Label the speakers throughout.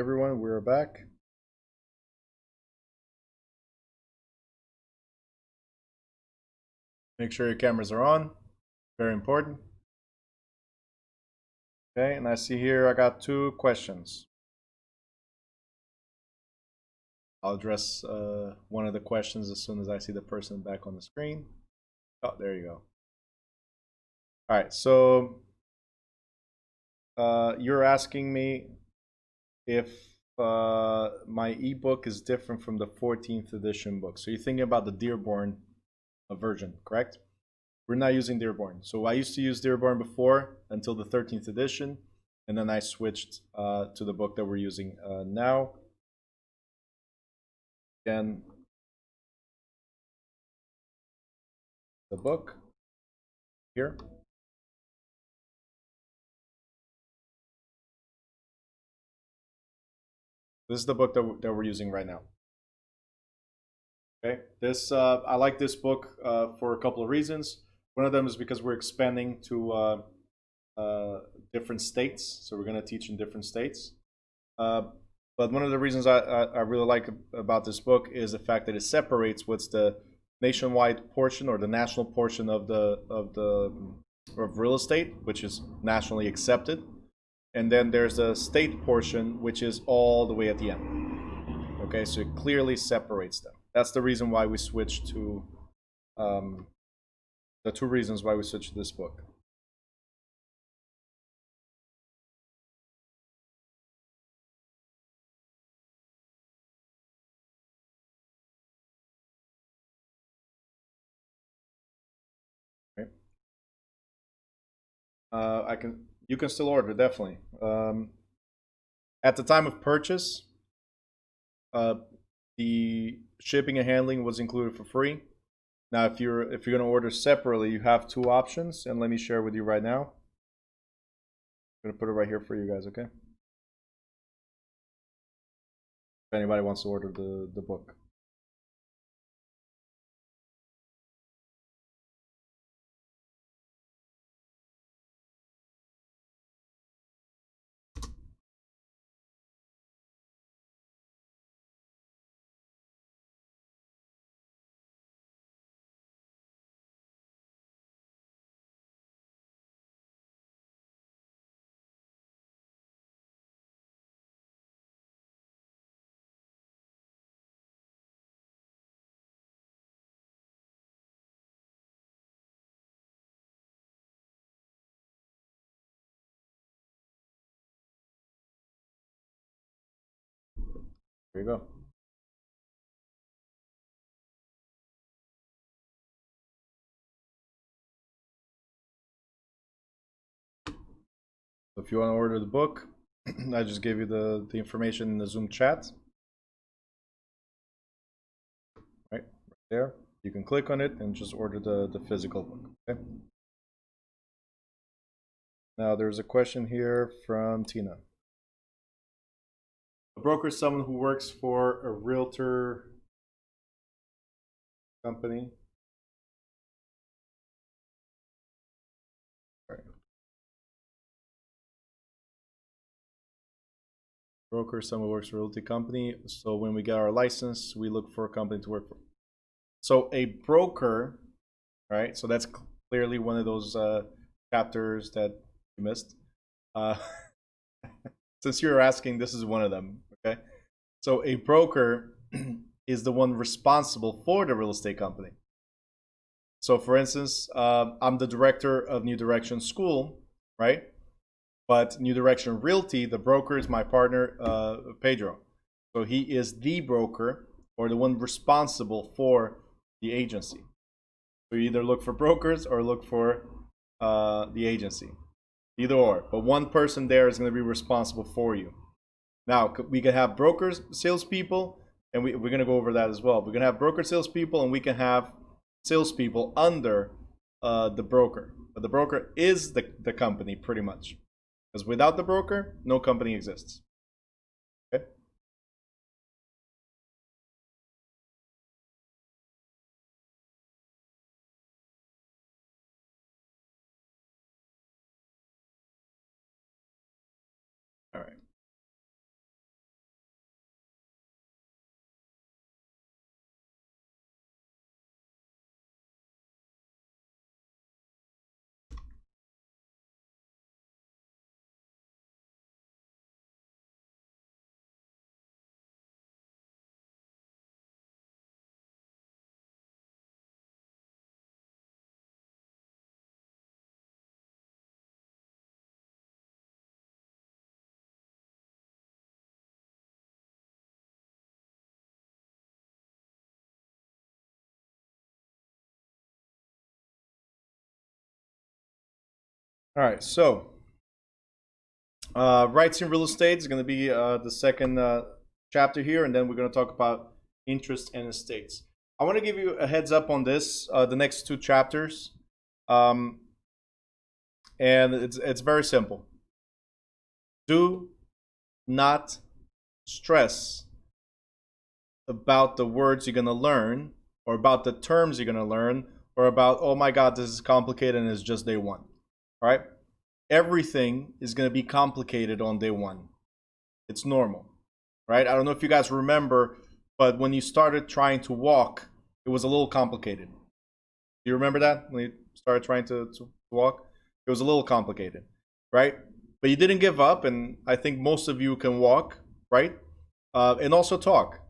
Speaker 1: everyone, we're back. Make sure your cameras are on. Very important. Okay, and I see here I got 2 questions. I'll address one of the questions as soon as I see the person back on the screen. Oh, there you go. All right, so you're asking me if my ebook is different from the 14th edition book. So you're thinking about the Dearborn version, correct? We're not using Dearborn. So I used to use Dearborn before until the 13th edition, and then I switched to the book that we're using now. Again, the book here. This is the book that we're using right now. Okay, this I like this book for a couple of reasons. One of them is because we're expanding to different states, so we're going to teach in different states. But one of the reasons I really like about this book is the fact that it separates what's the nationwide portion or the national portion of real estate, which is nationally accepted, and then there's the state portion, which is all the way at the end. Okay, so it clearly separates them. That's the reason why we switched to the 2 reasons why we switched to this book. Okay. You can still order, definitely. At the time of purchase, the shipping and handling was included for free. Now, if you're going to order separately, you have 2 options, and let me share with you right now. I'm going to put it right here for you guys, okay? If anybody wants to order the book. There you go. So if you want to order the book, I just gave you the information in the Zoom chat. Right there. You can click on it and just order the physical book. Okay. Now there's a question here from Tina. A broker is someone who works for a realtor company. Right. Broker, someone who works for a realty company. So when we get our license, we look for a company to work for. So a broker, right? So that's clearly one of those chapters that you missed. Since you're asking, this is one of them. Okay. So a broker is the one responsible for the real estate company. So for instance, I'm the director of New Direction School, right? But New Direction Realty, the broker is my partner, Pedro. So he is the broker or the one responsible for the agency. So you either look for brokers or look for the agency. Either or. But one person there is going to be responsible for you. Now, we can have brokers, salespeople, and we're going to go over that as well. We're going to have broker salespeople, and we can have salespeople under the broker. But the broker is the company, pretty much. Because without the broker, no company exists. Okay? All right. All right, so rights in real estate is going to be the second chapter here, and then we're going to talk about interest and estates. I want to give you a heads up on this, the next two chapters, and it's very simple. Do not stress about the words you're going to learn, or about the terms you're going to learn, or about, oh my God, this is complicated and it's just day one. All right? Everything is going to be complicated on day one. It's normal, right? I don't know if you guys remember, but when you started trying to walk, it was a little complicated. Do you remember that? When you started trying to walk? It was a little complicated, right? But you didn't give up, and I think most of you can walk, right? And also talk,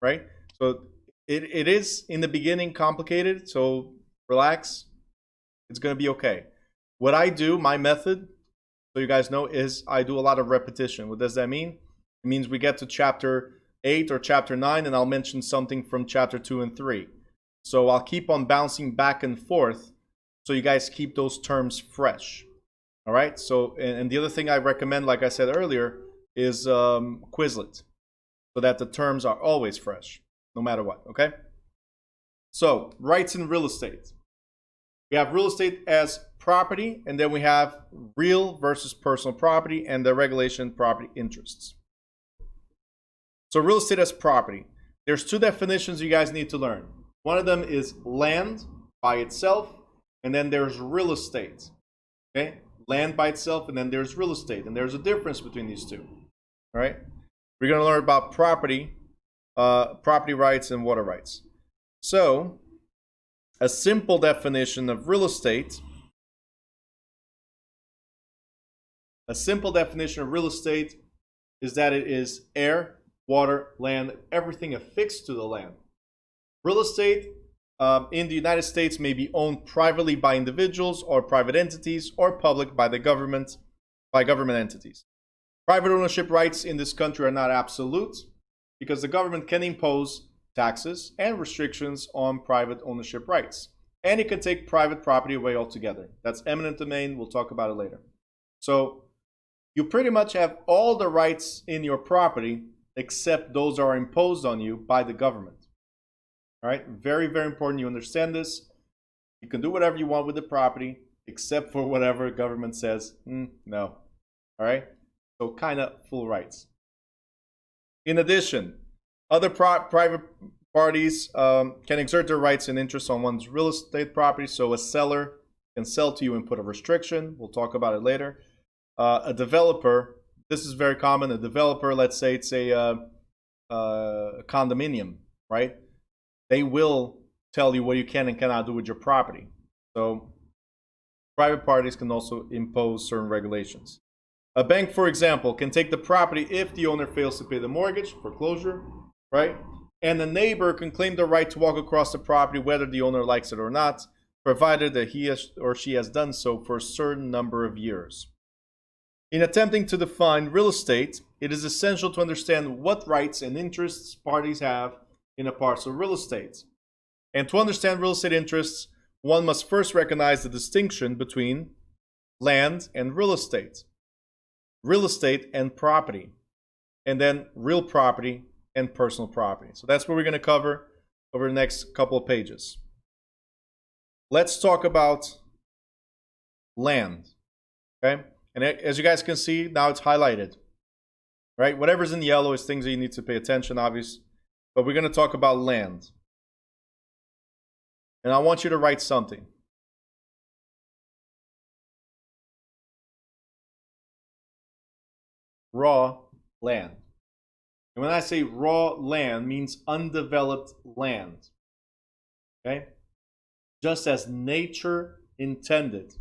Speaker 1: right? So it is, in the beginning, complicated, so relax. It's going to be okay. What I do, my method, so you guys know, is I do a lot of repetition. What does that mean? It means we get to chapter 8 or chapter 9, and I'll mention something from chapter 2 and 3. So I'll keep on bouncing back and forth so you guys keep those terms fresh. All right? So, and the other thing I recommend, like I said earlier, is Quizlet, so that the terms are always fresh, no matter what, okay? So, rights in real estate. We have real estate as property, and then we have real versus personal property and the regulation property interests. So real estate as property. There's two definitions you guys need to learn. One of them is land by itself, and then there's real estate. Okay? Land by itself, and then there's real estate, and there's a difference between these two. All right? We're going to learn about property, property rights, and water rights. So, a simple definition of real estate. A simple definition of real estate is that it is air, water, land, everything affixed to the land. Real estate in the United States may be owned privately by individuals or private entities, or public by the government, by government entities. Private ownership rights in this country are not absolute, because the government can impose taxes and restrictions on private ownership rights. And it can take private property away altogether. That's eminent domain. We'll talk about it later. So you pretty much have all the rights in your property except those are imposed on you by the government. All right? Very, very important you understand this. You can do whatever you want with the property except for whatever government says, no. All right? So kind of full rights. In addition, other private parties can exert their rights and interests on one's real estate property. So a seller can sell to you and put a restriction. We'll talk about it later. A developer, this is very common. A developer, let's say it's a condominium, right? They will tell you what you can and cannot do with your property. So private parties can also impose certain regulations. A bank, for example, can take the property if the owner fails to pay the mortgage, foreclosure, right? And the neighbor can claim the right to walk across the property whether the owner likes it or not, provided that he or she has done so for a certain number of years. In attempting to define real estate, it is essential to understand what rights and interests parties have in a parcel of real estate. And to understand real estate interests, one must first recognize the distinction between land and real estate and property, and then real property and personal property. So that's what we're going to cover over the next couple of pages. Let's talk about land, okay? And as you guys can see, now it's highlighted, right? Whatever's in yellow is things that you need to pay attention, obviously. But we're going to talk about land. And I want you to write something. Raw land. And when I say raw land, means undeveloped land. Okay? Just as nature intended.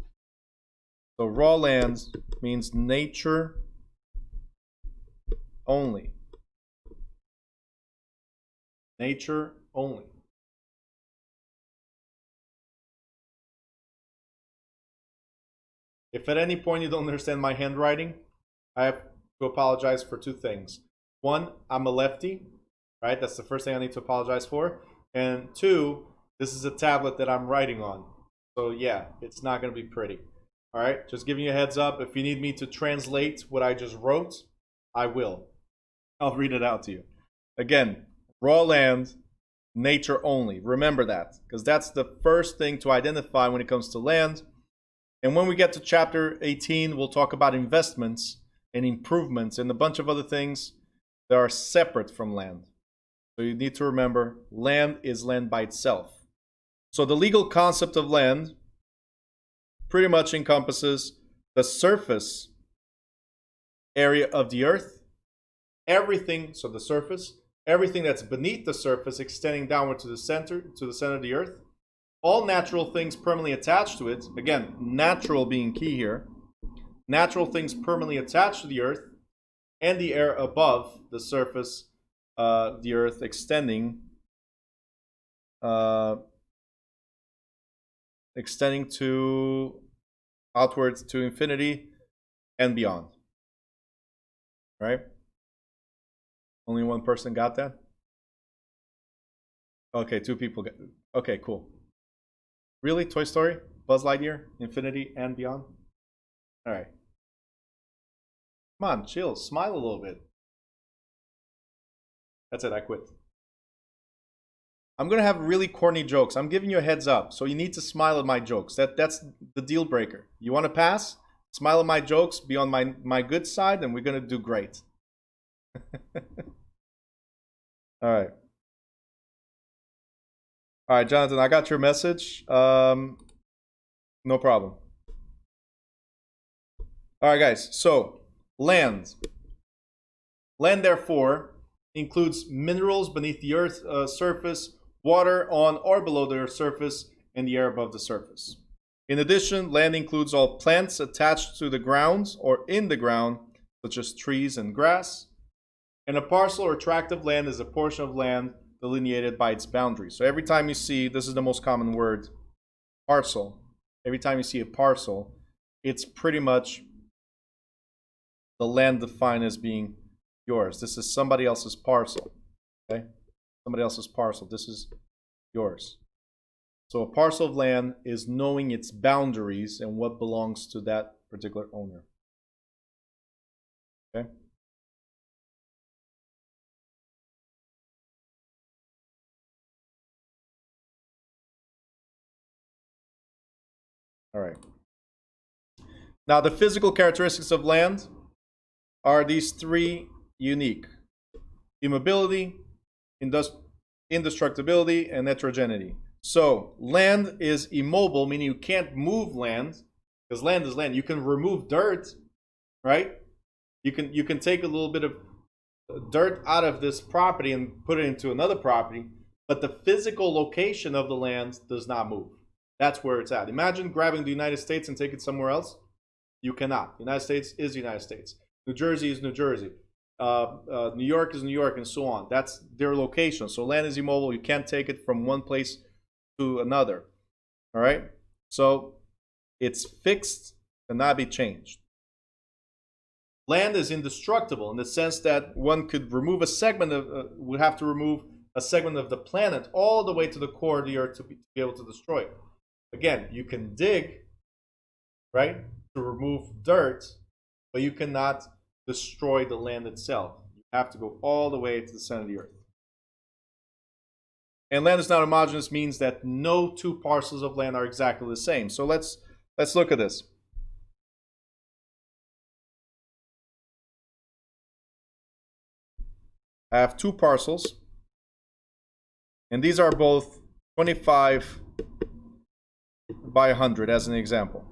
Speaker 1: So raw lands means nature only. Nature only. If at any point you don't understand my handwriting, I have to apologize for two things. One, I'm a lefty, right? That's the first thing I need to apologize for. And two, this is a tablet that I'm writing on. So yeah, it's not going to be pretty. All right, just giving you a heads up. If you need me to translate what I just wrote, I will. I'll read it out to you. Again, raw land, nature only. Remember that, because that's the first thing to identify when it comes to land. And when we get to chapter 18, we'll talk about investments and improvements and a bunch of other things that are separate from land. So you need to remember, land is land by itself. So the legal concept of land pretty much encompasses the surface area of the earth, everything, so the surface, everything that's beneath the surface extending downward to the center of the earth, all natural things permanently attached to it, again, natural being key here, natural things permanently attached to the earth, and the air above the surface of the earth extending to outwards to infinity and beyond. Right? Only one person got that? Okay, 2 people got it. Okay, cool. Really? Toy Story? Buzz Lightyear? Infinity and beyond? Alright. Come on, chill. Smile a little bit. That's it, I quit. I'm going to have really corny jokes. I'm giving you a heads up. So you need to smile at my jokes. That's the deal breaker. You want to pass? Smile at my jokes. Be on my good side, and we're going to do great. All right. All right, Jonathan, I got your message. No problem. All right, guys. So land. Land, therefore, includes minerals beneath the earth's surface, water on or below the earth's surface, and the air above the surface. In addition, land includes all plants attached to the ground or in the ground, such as trees and grass. And a parcel or tract of land is a portion of land delineated by its boundaries. So every time you see, this is the most common word, parcel. Every time you see a parcel, it's pretty much the land defined as being yours. This is somebody else's parcel. Okay? Somebody else's parcel. This is yours. So a parcel of land is knowing its boundaries and what belongs to that particular owner. Okay? All right. Now, the physical characteristics of land are these 3 unique: immobility, indestructibility, and heterogeneity. So land is immobile, meaning you can't move land, because land is land. You can remove dirt, right? You can take a little bit of dirt out of this property and put it into another property, but the physical location of the land does not move. That's where it's at. Imagine grabbing the United States and take it somewhere else. You cannot. The United States is the United States. New Jersey is New Jersey. New York is New York, and so on. That's their location. So land is immobile. You can't take it from one place to another. All right? So it's fixed, cannot be changed. Land is indestructible in the sense that one could remove a segment of, would have to remove a segment of the planet all the way to the core of the earth to be able to destroy it. Again, you can dig, right, to remove dirt, but you cannot destroy the land itself. You have to go all the way to the center of the earth. And land is not homogeneous means that no 2 parcels of land are exactly the same. So let's look at this. I have 2 parcels, and these are both 25 by 100 as an example.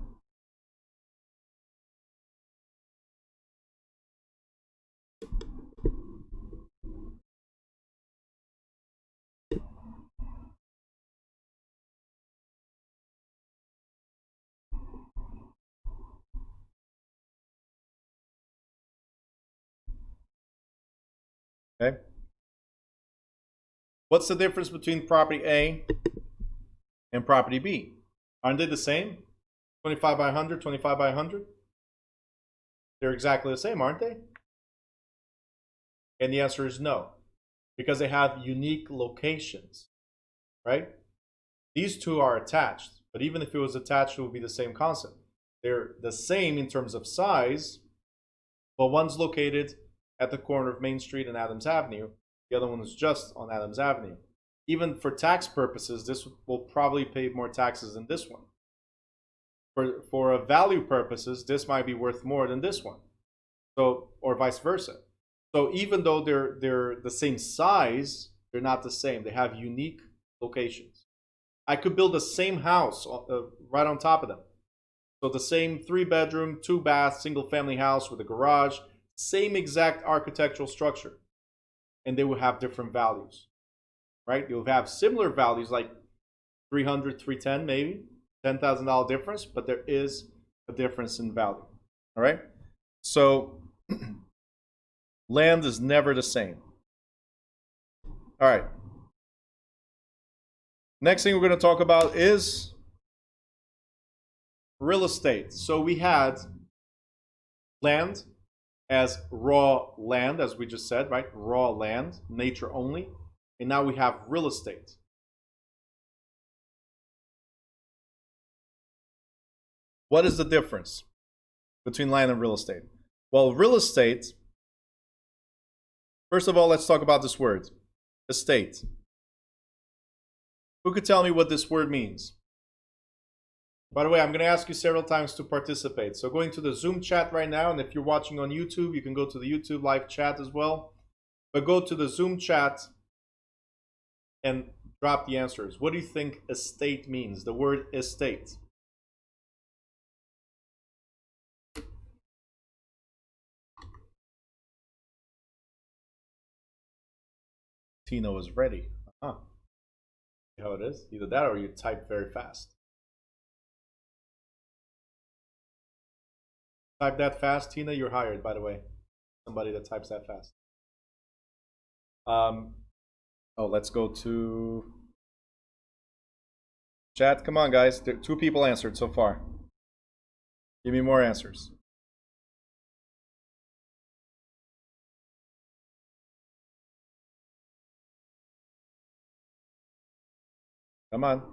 Speaker 1: Okay. What's the difference between property A and property B? Aren't they the same? 25 by 100, 25 by 100? They're exactly the same, aren't they? And the answer is no, because they have unique locations, right? These 2 are attached, but even if it was attached, it would be the same concept. They're the same in terms of size, but one's located at the corner of Main Street and Adams Avenue. The other one is just on Adams Avenue. Even for tax purposes, this will probably pay more taxes than this one. For value purposes, this might be worth more than this one. So, or vice versa. So even though they're the same size, they're not the same. They have unique locations. I could build the same house right on top of them. So the same 3-bedroom, 2-bath, single-family house with a garage, same exact architectural structure, and they will have different values, right? You'll have similar values like 300, 310 maybe, $10,000 difference, but there is a difference in value, all right? So land is never the same. All right. Next thing we're going to talk about is real estate. So we had land as raw land, as we just said, right? Raw land, nature only. And now we have real estate. What is the difference between land and real estate? Well, real estate, first of all, let's talk about this word, estate. Who could tell me what this word means? By the way, I'm going to ask you several times to participate. So going to the Zoom chat right now, and if you're watching on YouTube, you can go to the YouTube live chat as well. But go to the Zoom chat and drop the answers. What do you think estate means? The word estate. Tino is ready. See how it is? Either that or you type very fast. Type that fast, Tina, you're hired, by the way. Somebody that types that fast. Let's go to chat. Come on, guys. 2 people answered so far. Give me more answers. Come on.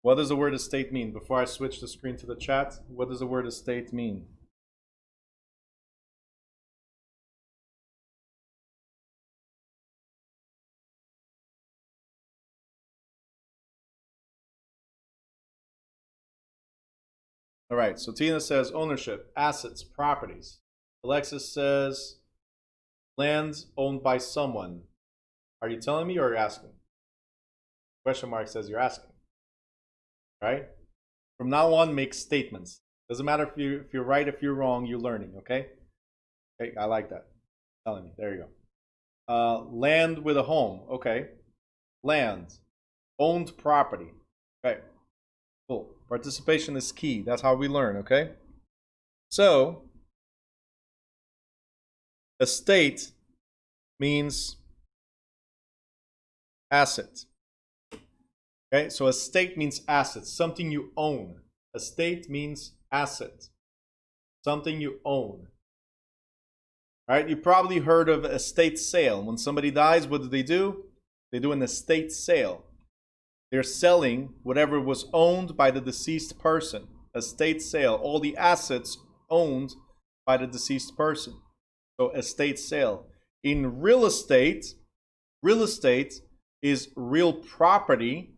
Speaker 1: What does the word estate mean? Before I switch the screen to the chat, what does the word estate mean? All right, so Tina says ownership, assets, properties. Alexis says lands owned by someone. Are you telling me or are you asking? Question mark says you're asking. Right? From now on, make statements. Doesn't matter if you're right, if you're wrong, you're learning, okay? Okay, I like that. Telling me. There you go. Land with a home. Okay. Land. Owned property. Okay. Cool. Participation is key. That's how we learn, okay? So, estate means asset. Okay, so estate means assets, something you own. Estate means asset, something you own. All right, you probably heard of estate sale. When somebody dies, what do? They do an estate sale. They're selling whatever was owned by the deceased person. Estate sale, all the assets owned by the deceased person. So estate sale. In real estate is real property.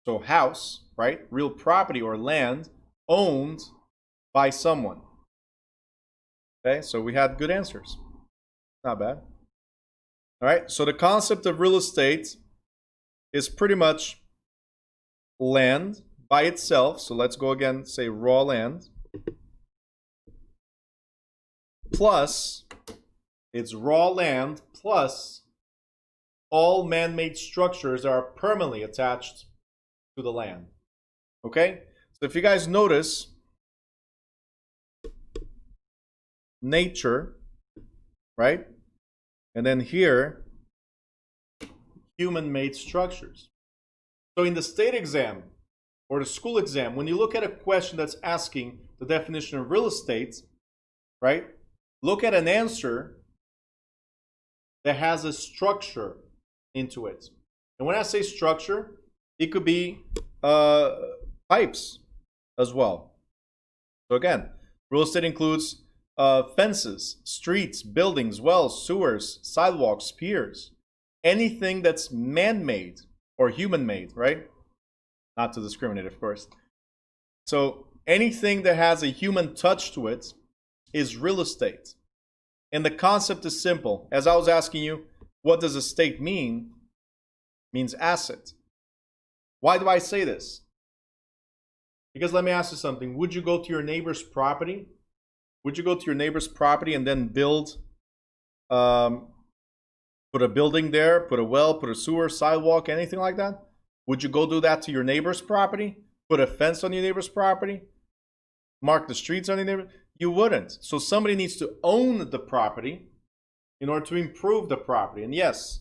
Speaker 1: So house, right? Real property or land owned by someone. Okay, so we had good answers. Not bad. All right, so the concept of real estate is pretty much land by itself. So let's go again, say raw land. Plus, it's raw land plus all man-made structures that are permanently attached to the land. Okay, so if you guys notice, nature, right? And then here, human-made structures. So in the state exam or the school exam, when you look at a question that's asking the definition of real estate, right? Look at an answer that has a structure into it. And when I say structure, it could be pipes as well. So again, real estate includes fences, streets, buildings, wells, sewers, sidewalks, piers, anything that's man-made or human-made, right? Not to discriminate, of course. So anything that has a human touch to it is real estate. And the concept is simple. As I was asking you, what does estate mean? It means asset. Why do I say this? Because let me ask you something. Would you go to your neighbor's property? Would you go to your neighbor's property and then build, put a building there, put a well, put a sewer, sidewalk, anything like that? Would you go do that to your neighbor's property? Put a fence on your neighbor's property? Mark the streets on your neighbor? You wouldn't. So somebody needs to own the property in order to improve the property. And yes,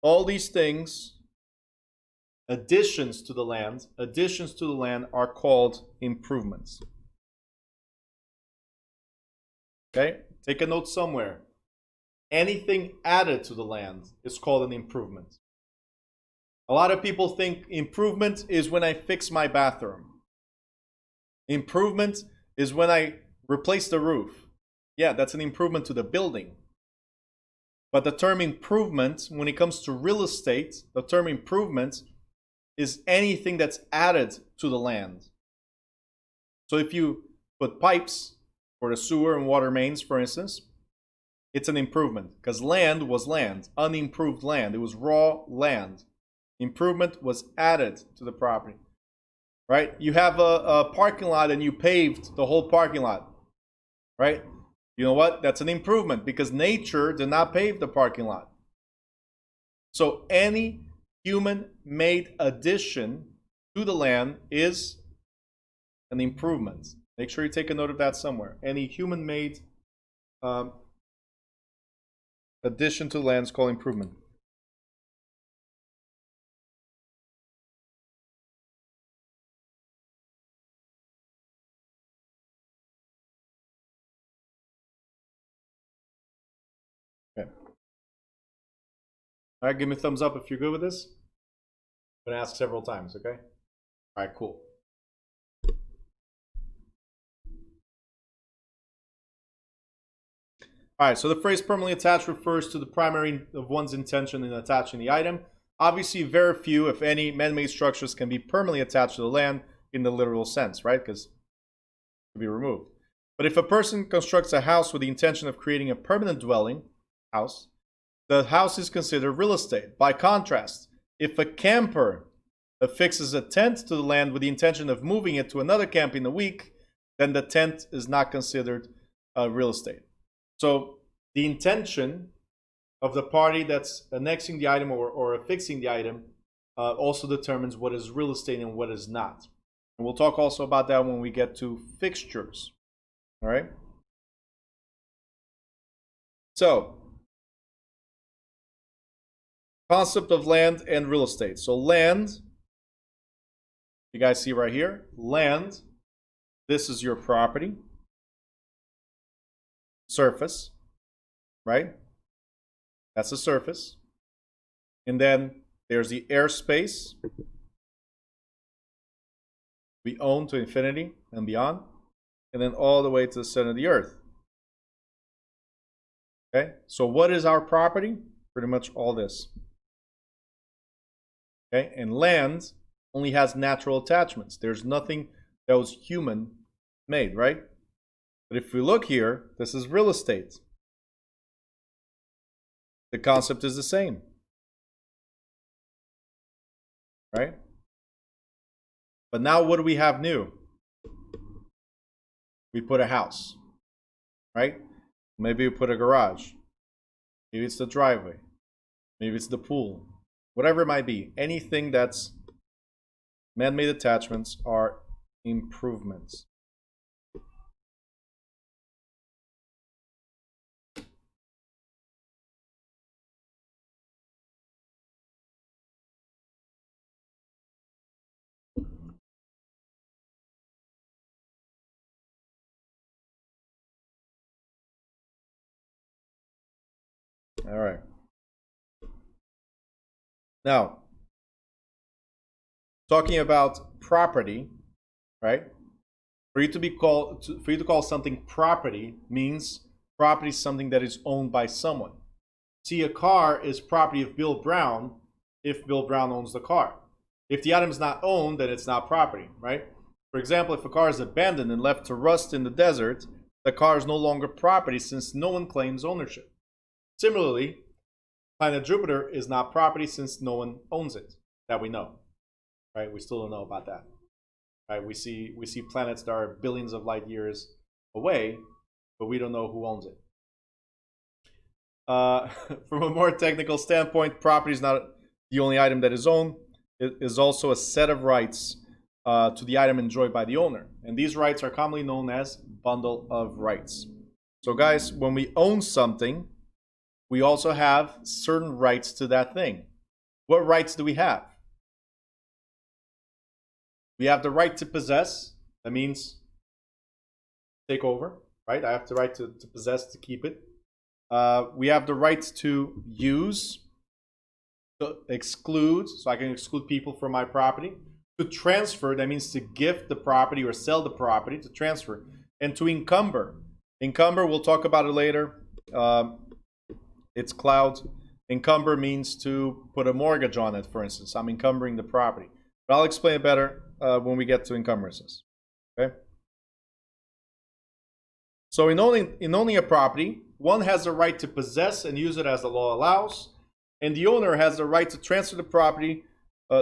Speaker 1: all these things, additions to the land are called improvements. Okay? Take a note somewhere. Anything added to the land is called an improvement. A lot of people think improvement is when I fix my bathroom. Improvement is when I replace the roof. Yeah, that's an improvement to the building. But the term improvement, when it comes to real estate, the term improvement is anything that's added to the land. So if you put pipes for the sewer and water mains, for instance, it's an improvement because land was land, unimproved land. It was raw land. Improvement was added to the property, right? You have a parking lot and you paved the whole parking lot, right? You know what? That's an improvement because nature did not pave the parking lot. So any human-made addition to the land is an improvement. Make sure you take a note of that somewhere. Any human-made addition to the land is called improvement. Okay. All right, give me a thumbs up if you're good with this. I'm going to ask several times, okay? All right, cool. All right, so the phrase permanently attached refers to the primary of one's intention in attaching the item. Obviously, very few, if any, man-made structures can be permanently attached to the land in the literal sense, right? Because it can be removed. But if a person constructs a house with the intention of creating a permanent dwelling house, the house is considered real estate. By contrast, if a camper affixes a tent to the land with the intention of moving it to another camp in a week, then the tent is not considered real estate. So the intention of the party that's annexing the item or affixing the item also determines what is real estate and what is not. And we'll talk also about that when we get to fixtures. All right? So, concept of land and real estate. So land, you guys see right here, land, this is your property. Surface, right? That's the surface. And then there's the airspace we own to infinity and beyond. And then all the way to the center of the earth. Okay, so what is our property? Pretty much all this. Okay, and land only has natural attachments. There's nothing that was human made, right? But if we look here, this is real estate. The concept is the same. Right? But now what do we have new? We put a house. Right? Maybe we put a garage. Maybe it's the driveway. Maybe it's the pool. Whatever it might be. Anything that's man-made attachments are improvements. All right. Now, talking about property, right? For you to call something property means property is something that is owned by someone. See, a car is property of Bill Brown if Bill Brown owns the car. If the item is not owned, then it's not property, right? For example, if a car is abandoned and left to rust in the desert, the car is no longer property since no one claims ownership. Similarly, planet Jupiter is not property since no one owns it, that we know, right? We still don't know about that, right? We see planets that are billions of light years away, but we don't know who owns it. From a more technical standpoint, property is not the only item that is owned. It is also a set of rights to the item enjoyed by the owner. And these rights are commonly known as bundle of rights. So guys, when we own something, we also have certain rights to that thing. What rights do we have? We have the right to possess. That means take over, right? I have the right to possess, to keep it. We have the right to use, to exclude, so I can exclude people from my property. To transfer, that means to gift the property or sell the property, to transfer. And to encumber. Encumber, we'll talk about it later. It's cloud. Encumber means to put a mortgage on it, for instance. I'm encumbering the property. But I'll explain it better when we get to encumbrances. Okay? So in owning a property, one has the right to possess and use it as the law allows, and the owner has the right to transfer the property,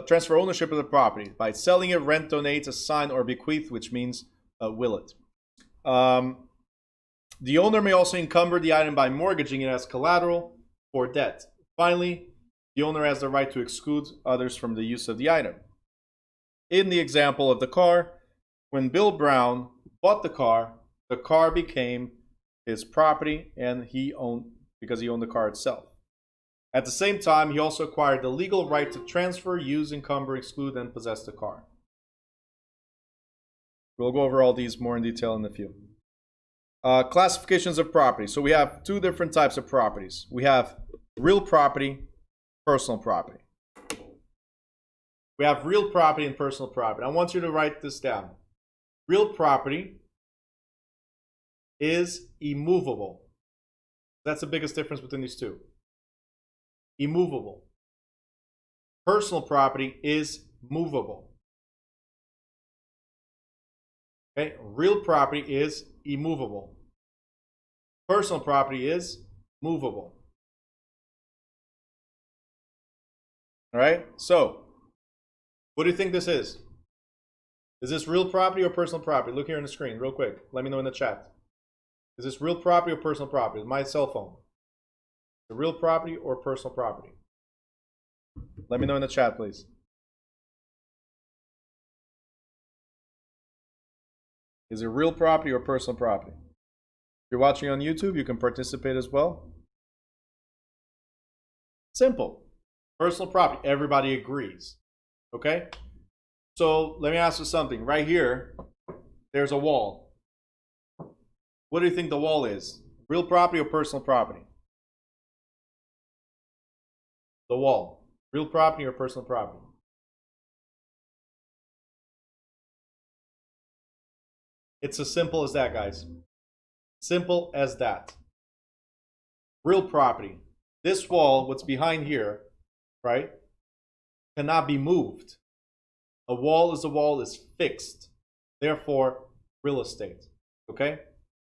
Speaker 1: transfer ownership of the property by selling it, rent, donate, assign, or bequeath, which means will it. The owner may also encumber the item by mortgaging it as collateral for debt. Finally, the owner has the right to exclude others from the use of the item. In the example of the car, when Bill Brown bought the car became his property, and because he owned the car itself. At the same time, he also acquired the legal right to transfer, use, encumber, exclude, and possess the car. We'll go over all these more in detail in a few. Classifications of property. So we have two different types of properties. We have real property, personal property. We have real property and personal property. I want you to write this down. Real property is immovable. That's the biggest difference between these two. Immovable. Personal property is movable. Okay, real property is immovable. Personal property is movable. All right, so what do you think this is? Is this real property or personal property? Look here on the screen real quick. Let me know in the chat. Is this real property or personal property? My cell phone. The real property or personal property? Let me know in the chat, please. Is it real property or personal property? If you're watching on YouTube, you can participate as well. Simple. Personal property. Everybody agrees. Okay? So let me ask you something. Right here, there's a wall. What do you think the wall is? Real property or personal property? The wall. Real property or personal property? It's as simple as that, guys. Simple as that. Real property. This wall, what's behind here, right, cannot be moved. A wall is fixed. Therefore, real estate. Okay?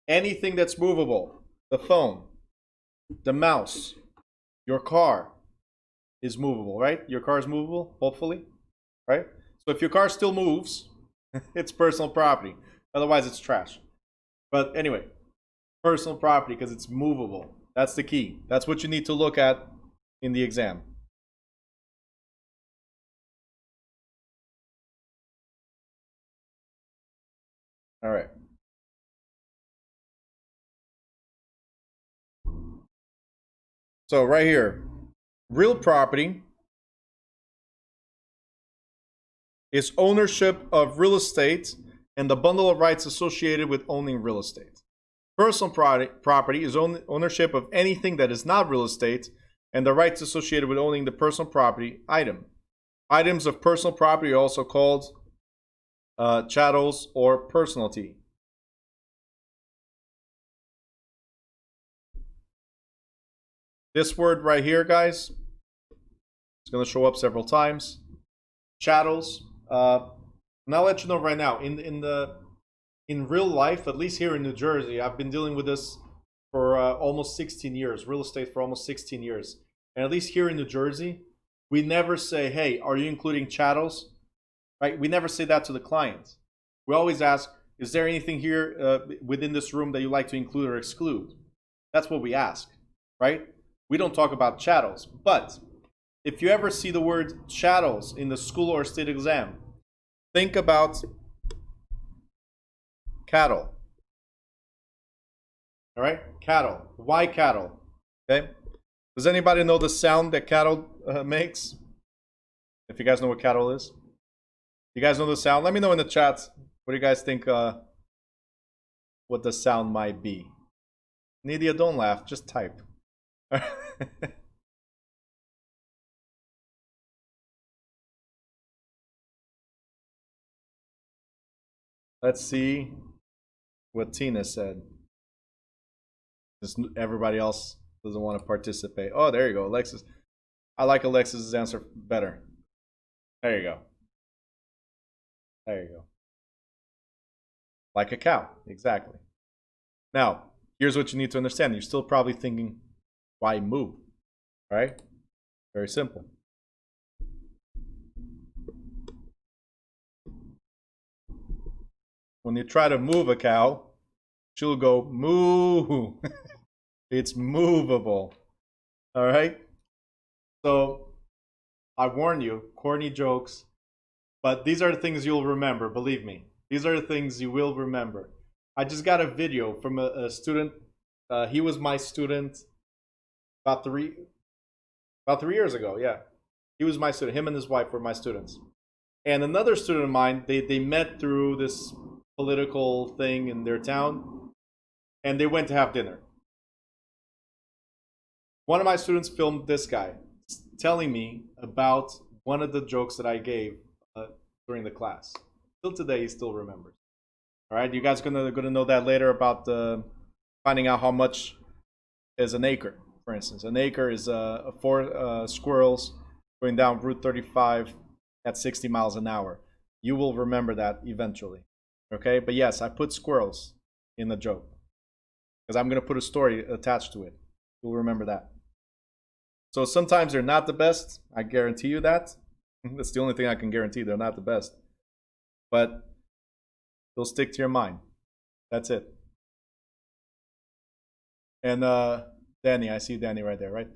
Speaker 1: Anything that's movable, the phone, the mouse, your car is movable, right? Your car is movable, hopefully, right? So if your car still moves, it's personal property. Otherwise, it's trash. But anyway, personal property because it's movable. That's the key. That's what you need to look at in the exam. All right. So right here, real property is ownership of real estate and the bundle of rights associated with owning real estate. Personal property is ownership of anything that is not real estate and the rights associated with owning the personal property item. Items of personal property are also called chattels, or personality. This word right here, guys, it's going to show up several times. Chattels. And I'll let you know right now. In real life, at least here in New Jersey, I've been dealing with this for almost 16 years. Real estate for almost 16 years. And at least here in New Jersey, we never say, "Hey, are you including chattels?" Right? We never say that to the client. We always ask, "Is there anything here within this room that you like to include or exclude?" That's what we ask, right? We don't talk about chattels. But if you ever see the word chattels in the school or state exam, think about cattle. All right? Cattle. Why cattle? Okay? Does anybody know the sound that cattle makes? If you guys know what cattle is. You guys know the sound? Let me know in the chat. What do you guys think what the sound might be? Nidia, don't laugh. Just type. Let's see what Tina said. Just everybody else doesn't want to participate. Oh, there you go, Alexis. I like Alexis's answer better. There you go. There you go. Like a cow, exactly. Now, here's what you need to understand. You're still probably thinking, why move? Right? Very simple. When you try to move a cow, she'll go moo. It's movable. All right? So, I warn you, corny jokes, but these are the things you'll remember, believe me. These are the things you will remember. I just got a video from a student. He was my student about three years ago, yeah. He was my student. Him and his wife were my students. And another student of mine, they met through this political thing in their town, and they went to have dinner. One of my students filmed this guy telling me about one of the jokes that I gave during the class. Till today, he still remembers. All right, you guys gonna know that later about finding out how much is an acre. For instance, an acre is 4 squirrels going down Route 35 at 60 miles an hour. You will remember that eventually. Okay, but yes, I put squirrels in the joke because I'm gonna put a story attached to it. You'll remember that. So sometimes they're not the best. I guarantee you that. That's the only thing I can guarantee. They're not the best. But they'll stick to your mind. That's it. And Danny, I see Danny right there, right?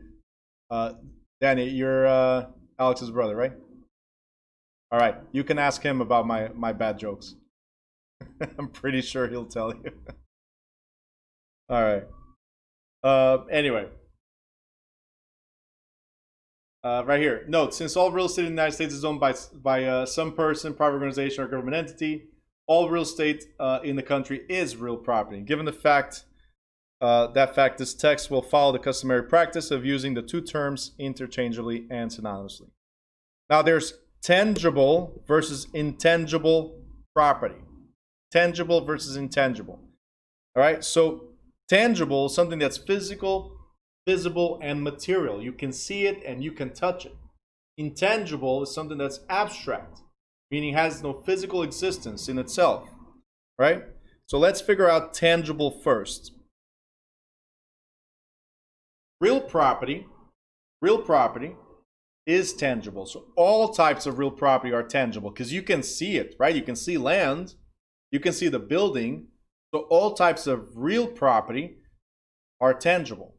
Speaker 1: Danny, you're Alex's brother, right? All right, you can ask him about my bad jokes. I'm pretty sure he'll tell you. All right. Anyway. Right here. Note, since all real estate in the United States is owned by some person, private organization, or government entity, all real estate in the country is real property. Given the fact this text will follow the customary practice of using the two terms interchangeably and synonymously. Now, there's tangible versus intangible property. Tangible versus intangible. All right, so tangible is something that's physical, visible, and material. You can see it and you can touch it. Intangible is something that's abstract, meaning has no physical existence in itself, right? So let's figure out tangible first. Real property is tangible. So all types of real property are tangible because you can see it, right? You can see land, you can see the building. So all types of real property are tangible.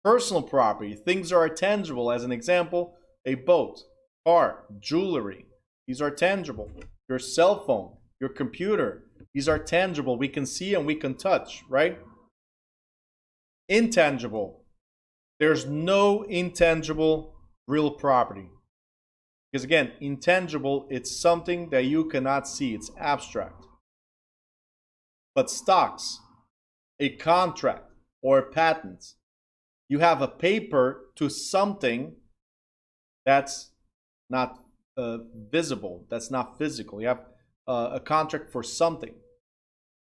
Speaker 1: Personal property, things are tangible. As an example, a boat, car, jewelry. These are tangible. Your cell phone, your computer, these are tangible. We can see and we can touch, right? Intangible. There's no intangible real property. Because again, intangible, it's something that you cannot see. It's abstract. But stocks, a contract, or a patent, you have a paper to something that's not visible, that's not physical. You have a contract for something.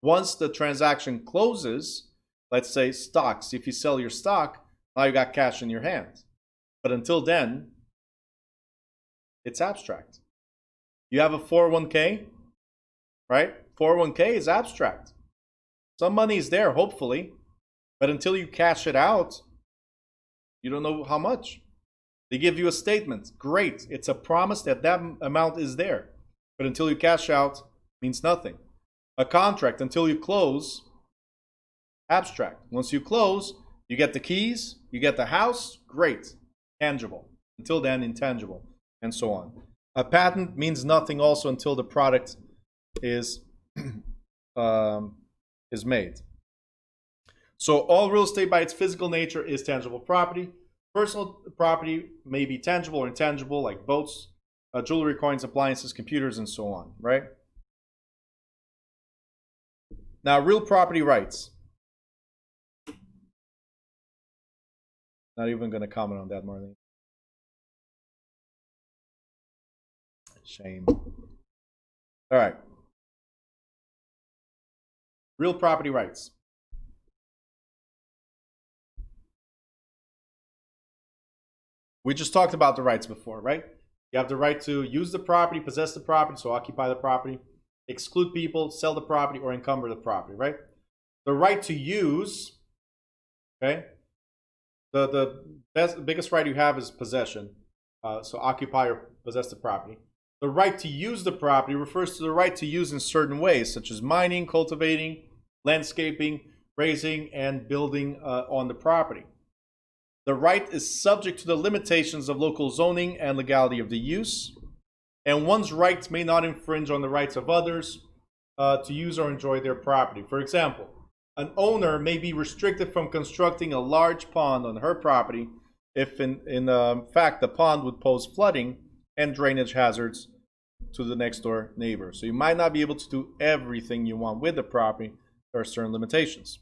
Speaker 1: Once the transaction closes, let's say stocks, if you sell your stock, now you got cash in your hand. But until then, it's abstract. You have a 401k, right? 401k is abstract. Some money is there, hopefully, but until you cash it out, you don't know how much. They give you a statement. Great. It's a promise that that amount is there. But until you cash out, means nothing. A contract, until you close, abstract. Once you close, you get the keys, you get the house, great. Tangible. Until then, intangible, and so on. A patent means nothing also until the product is made. So all real estate by its physical nature is tangible property. Personal property may be tangible or intangible, like boats, jewelry, coins, appliances, computers, and so on, right? Now, real property rights. Not even going to comment on that, Marlene. Shame. All right. Real property rights. We just talked about the rights before, right? You have the right to use the property, possess the property, so occupy the property, exclude people, sell the property, or encumber the property, right? The right to use, okay? The biggest right you have is possession. So occupy or possess the property. The right to use the property refers to the right to use in certain ways, such as mining, cultivating, landscaping, raising, and building on the property. The right is subject to the limitations of local zoning and legality of the use, and one's rights may not infringe on the rights of others to use or enjoy their property. For example, an owner may be restricted from constructing a large pond on her property if in fact the pond would pose flooding and drainage hazards to the next door neighbor. So you might not be able to do everything you want with the property. There are certain limitations.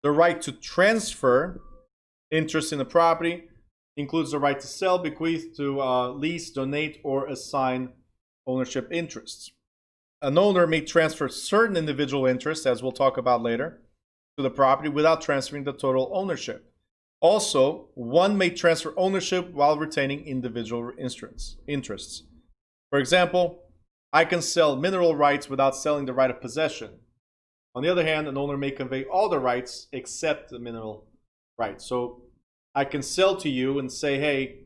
Speaker 1: The right to transfer interest in the property includes the right to sell, bequeath, to lease, donate, or assign ownership interests. An owner may transfer certain individual interests, as we'll talk about later, to the property without transferring the total ownership. Also, one may transfer ownership while retaining individual interests. For example, I can sell mineral rights without selling the right of possession. On the other hand, an owner may convey all the rights except the mineral rights. So I can sell to you and say, hey,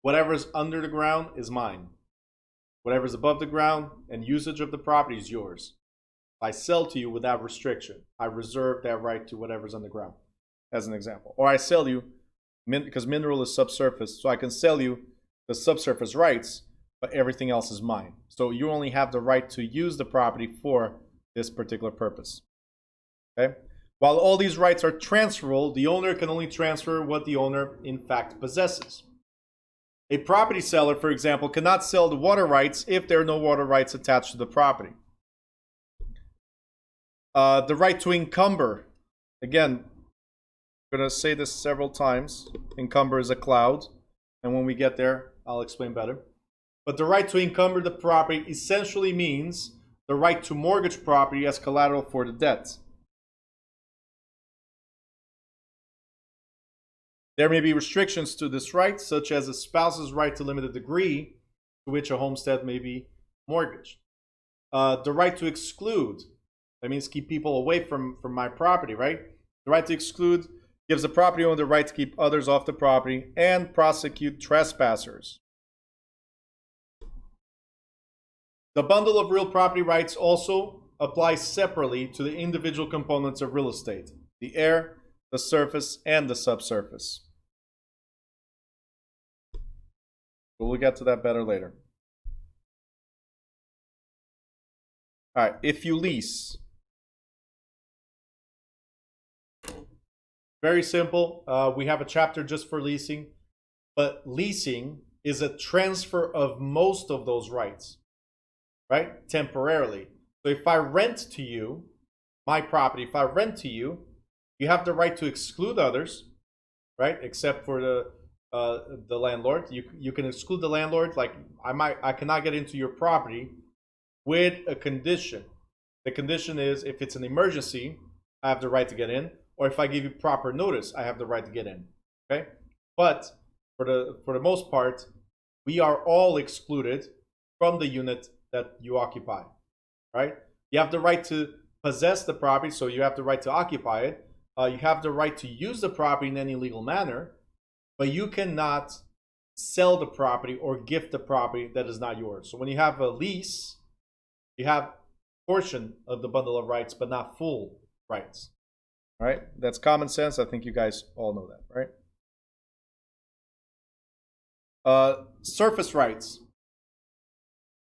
Speaker 1: whatever's under the ground is mine. Whatever's above the ground and usage of the property is yours. I sell to you without restriction. I reserve that right to whatever's underground, as an example. Or I sell you, because mineral is subsurface, so I can sell you the subsurface rights, but everything else is mine. So you only have the right to use the property for this particular purpose. Okay? While all these rights are transferable, the owner can only transfer what the owner in fact possesses. A property seller, for example, cannot sell the water rights if there are no water rights attached to the property. The right to encumber. Again, I'm going to say this several times. Encumber is a cloud. And when we get there, I'll explain better. But the right to encumber the property essentially means the right to mortgage property as collateral for the debt. There may be restrictions to this right, such as a spouse's right to limit the degree to which a homestead may be mortgaged. The right to exclude, that means keep people away from my property, right? The right to exclude gives the property owner the right to keep others off the property and prosecute trespassers. The bundle of real property rights also applies separately to the individual components of real estate: the air, the surface, and the subsurface. But we'll get to that better later. All right, if you lease. Very simple. We have a chapter just for leasing, but leasing is a transfer of most of those rights, right? Temporarily. So if I rent to you my property, if I rent to you, you have the right to exclude others, right? Except for the landlord. You can exclude the landlord. Like I cannot get into your property with a condition. The condition is if it's an emergency, I have the right to get in, or if I give you proper notice, I have the right to get in. Okay, but for the most part, we are all excluded from the unit that you occupy. Right? You have the right to possess the property, so you have the right to occupy it. You have the right to use the property in any legal manner, but you cannot sell the property or gift the property that is not yours. So when you have a lease, you have a portion of the bundle of rights, but not full rights. All right? That's common sense. I think you guys all know that, right? Surface rights.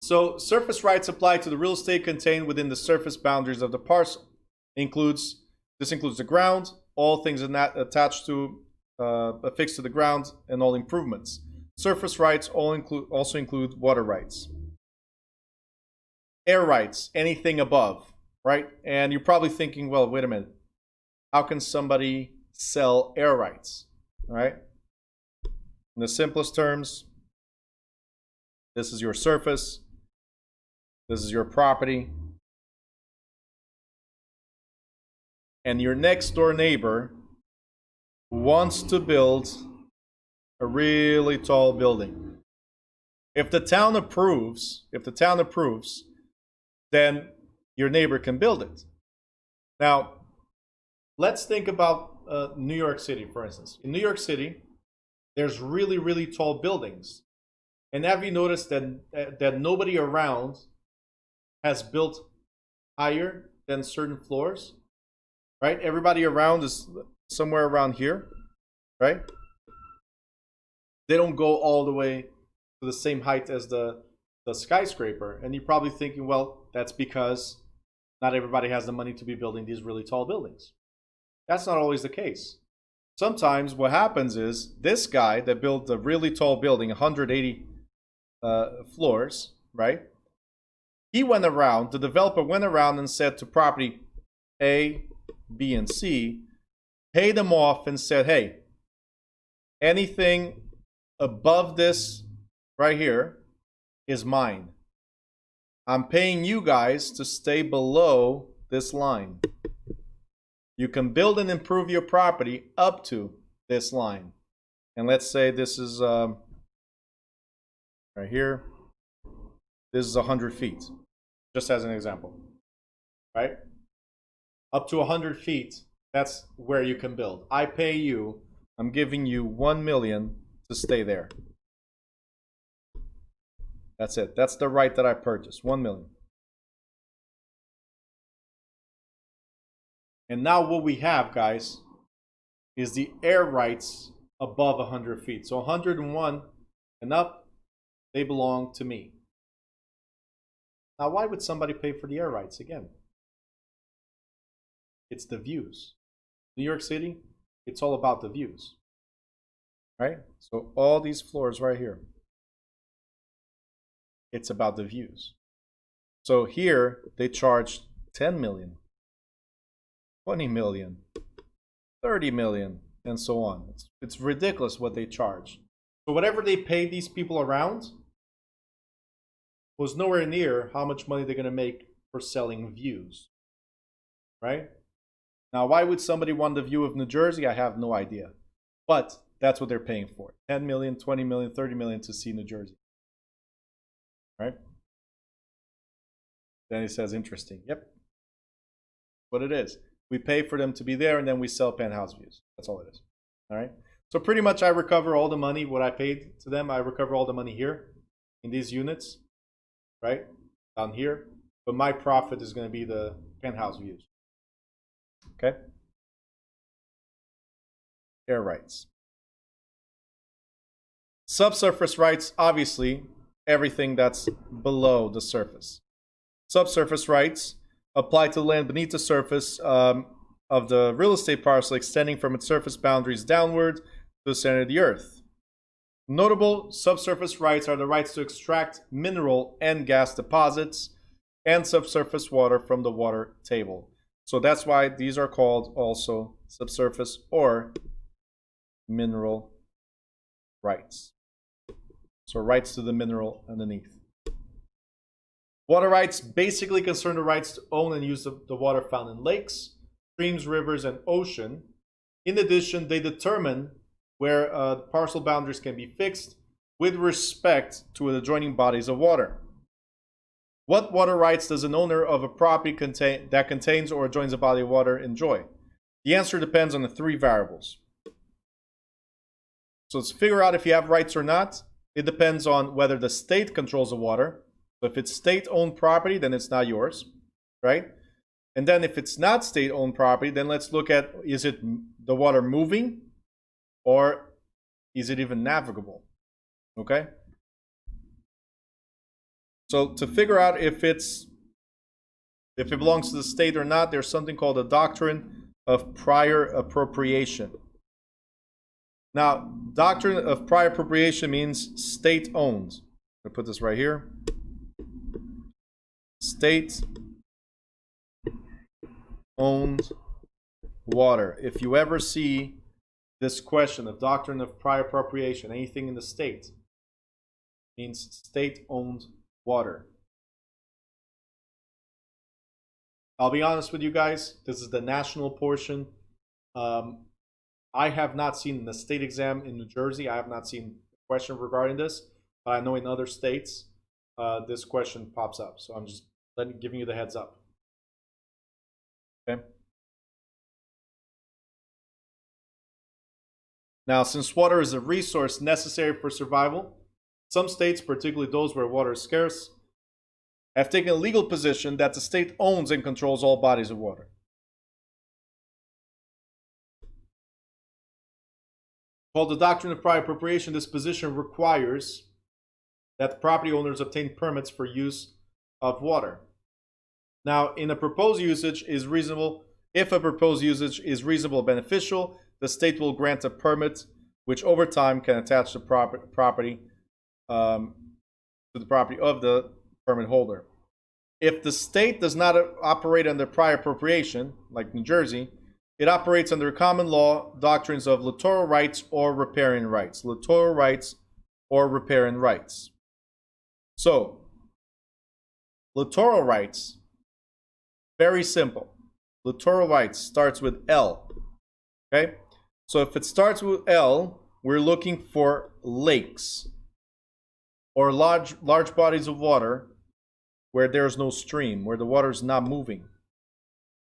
Speaker 1: So surface rights apply to the real estate contained within the surface boundaries of the parcel. This includes the ground, all things attached to, affixed to the ground, and all improvements. Surface rights also include water rights. Air rights, anything above, right? And you're probably thinking, well, wait a minute. How can somebody sell air rights, all right? In the simplest terms, this is your surface. This is your property. And your next door neighbor wants to build a really tall building. If the town approves, then your neighbor can build it. Now, let's think about New York City, for instance. In New York City, there's really, really tall buildings. And have you noticed that nobody around has built higher than certain floors? Right? Everybody around is somewhere around here, right? They don't go all the way to the same height as the skyscraper. And you're probably thinking, well, that's because not everybody has the money to be building these really tall buildings. That's not always the case. Sometimes what happens is this guy that built a really tall building, 180 floors, right? He went around, the developer went around and said to property A, B, and C, paid them off and said, hey, anything above this right here is mine. I'm paying you guys to stay below this line. You can build and improve your property up to this line. And let's say this is right here. This is 100 feet, just as an example, right? Up to 100 feet, that's where you can build. I pay you, I'm giving you 1 million to stay there. That's it. That's the right that I purchased, 1 million. And now what we have, guys, is the air rights above 100 feet. So 101 and up, they belong to me. Now, why would somebody pay for the air rights again? It's the views. New York City, it's all about the views, right? So all these floors right here, it's about the views. So here they charge 10 million, 20 million, 30 million, and so on. It's ridiculous what they charge. So whatever they pay these people around was nowhere near how much money they're going to make for selling views, right? Now, why would somebody want the view of New Jersey? I have no idea. But that's what they're paying for. 10 million, 20 million, 30 million to see New Jersey. Right? Then he says, interesting. Yep. What it is. We pay for them to be there and then we sell penthouse views. That's all it is. All right? So pretty much I recover all the money, what I paid to them. I recover all the money here in these units. Right? Down here. But my profit is going to be the penthouse views. Okay? Air rights. Subsurface rights, obviously, everything that's below the surface. Subsurface rights apply to the land beneath the surface of the real estate parcel extending from its surface boundaries downward to the center of the earth. Notable subsurface rights are the rights to extract mineral and gas deposits and subsurface water from the water table. So that's why these are called also subsurface or mineral rights. So rights to the mineral underneath. Water rights basically concern the rights to own and use the water found in lakes, streams, rivers, and ocean. In addition, they determine where parcel boundaries can be fixed with respect to adjoining bodies of water. What water rights does an owner of a property that contains or adjoins a body of water enjoy? The answer depends on the three variables. So to figure out if you have rights or not, it depends on whether the state controls the water. So if it's state-owned property, then it's not yours, right? And then if it's not state-owned property, then let's look at, is it the water moving or is it even navigable? Okay? So to figure out if it belongs to the state or not, there's something called the doctrine of prior appropriation. Now, doctrine of prior appropriation means state-owned. I'm going to put this right here. State-owned water. If you ever see this question of doctrine of prior appropriation, anything in the state, means state-owned water. I'll be honest with you guys, this is the national portion. I have not seen in the state exam in New Jersey, I have not seen a question regarding this. But I know in other states, this question pops up. So I'm just giving you the heads up. Okay. Now, since water is a resource necessary for survival, some states, particularly those where water is scarce, have taken a legal position that the state owns and controls all bodies of water. Called the doctrine of prior appropriation, this position requires that the property owners obtain permits for use of water. Now, in a proposed usage is reasonable. If a proposed usage is reasonable and beneficial, the state will grant a permit, which over time can attach the property to the property of the permit holder. If the state does not operate under prior appropriation, like New Jersey, it operates under common law doctrines of littoral rights or riparian rights. Littoral rights or riparian rights. So, littoral rights, very simple. Littoral rights starts with L. Okay? So if it starts with L, we're looking for lakes or large bodies of water where there's no stream, where the water is not moving.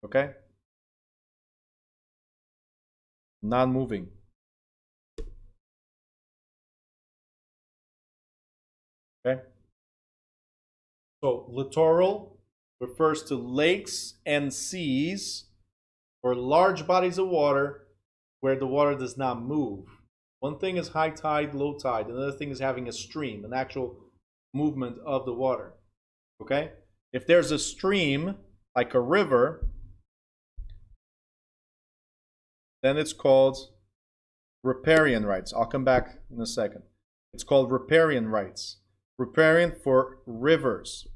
Speaker 1: Okay? Not moving. Okay? So littoral refers to lakes and seas or large bodies of water where the water does not move. One thing is high tide, low tide. Another thing is having a stream, an actual movement of the water. Okay? If there's a stream, like a river, then it's called riparian rights. I'll come back in a second. It's called riparian rights. Riparian for rivers.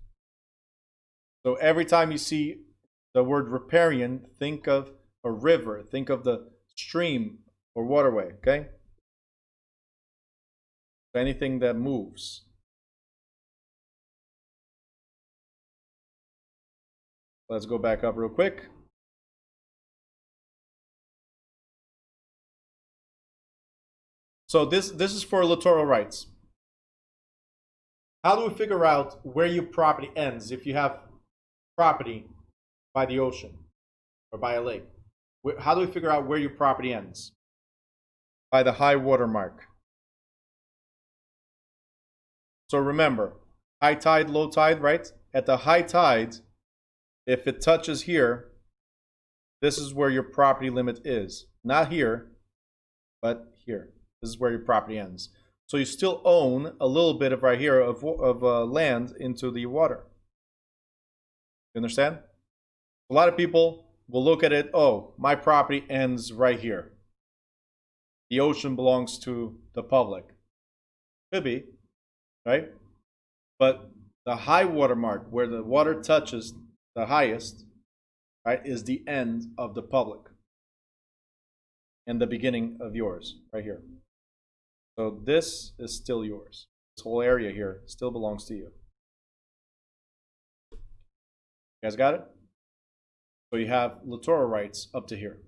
Speaker 1: So every time you see the word riparian, think of a river. Think of the stream or waterway, okay? Anything that moves. Let's go back up real quick. So this is for littoral rights. How do we figure out where your property ends if you have property by the ocean or by a lake? How do we figure out where your property ends? By the high water mark. So remember, high tide, low tide, right? At the high tide, if it touches here, this is where your property limit is. Not here, but here. This is where your property ends. So you still own a little bit of right here of land into the water. You understand? A lot of people will look at it, oh, my property ends right here. The ocean belongs to the public. Could be, right? But the high water mark, where the water touches the highest, right, is the end of the public. And the beginning of yours, right here. So this is still yours. This whole area here still belongs to you. You guys got it? So you have littoral rights up to here.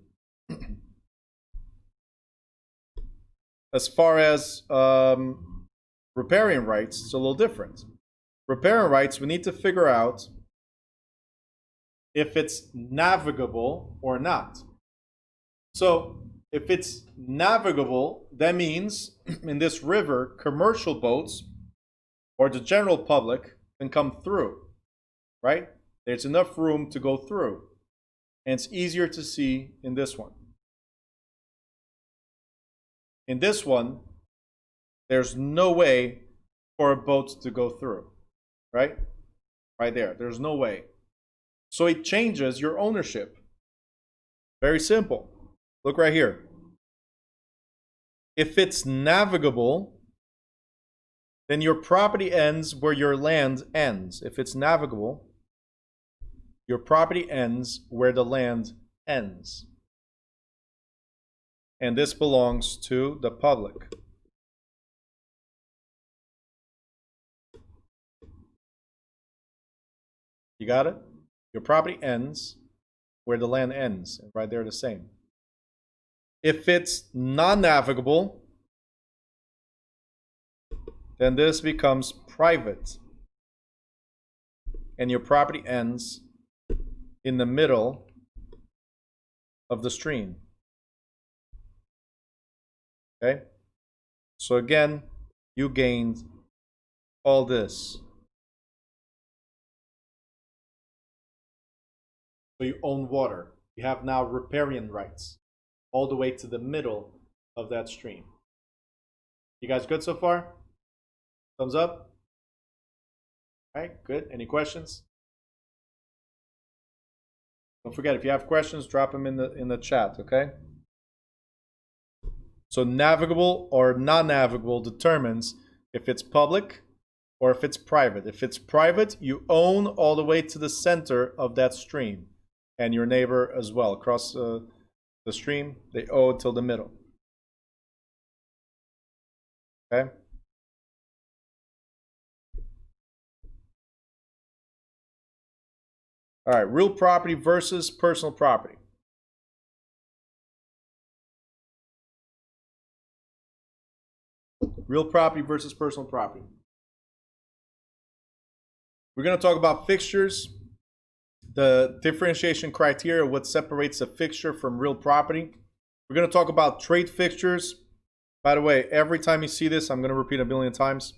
Speaker 1: As far as riparian rights, it's a little different. Riparian rights, we need to figure out if it's navigable or not. So if it's navigable, that means in this river, commercial boats or the general public can come through, right? There's enough room to go through. And it's easier to see in this one. In this one, there's no way for a boat to go through, right? Right there, there's no way. So it changes your ownership. Very simple. Look right here. If it's navigable, then your property ends where your land ends. If it's navigable, your property ends where the land ends. And this belongs to the public. You got it? Your property ends where the land ends. And right there the same. If it's non-navigable, then this becomes private. And your property ends in the middle of the stream. Okay? So again, you gained all this. So you own water. You have now riparian rights all the way to the middle of that stream. You guys good so far? Thumbs up? All right, good. Any questions? Don't forget, if you have questions, drop them in the chat, okay? So navigable or non-navigable determines if it's public or if it's private. If it's private, you own all the way to the center of that stream, and your neighbor as well. Across the stream, they own till the middle. Okay? All right, real property versus personal property. Real property versus personal property. We're going to talk about fixtures, the differentiation criteria, what separates a fixture from real property. We're going to talk about trade fixtures. By the way, every time you see this, I'm going to repeat a billion times.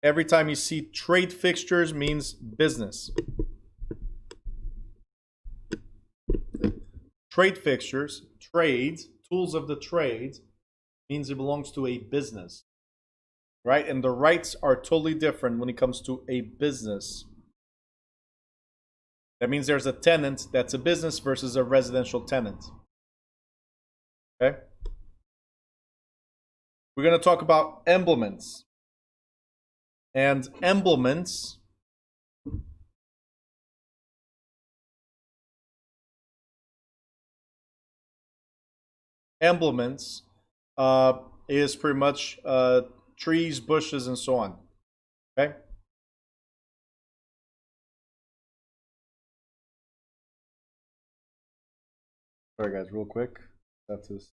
Speaker 1: Every time you see trade fixtures means business. Trade fixtures, trade, tools of the trade, means it belongs to a business, right? And the rights are totally different when it comes to a business. That means there's a tenant that's a business versus a residential tenant. Okay? We're going to talk about emblements. And emblements is pretty much trees, bushes, and so on. Okay? Sorry guys, real quick. That's this.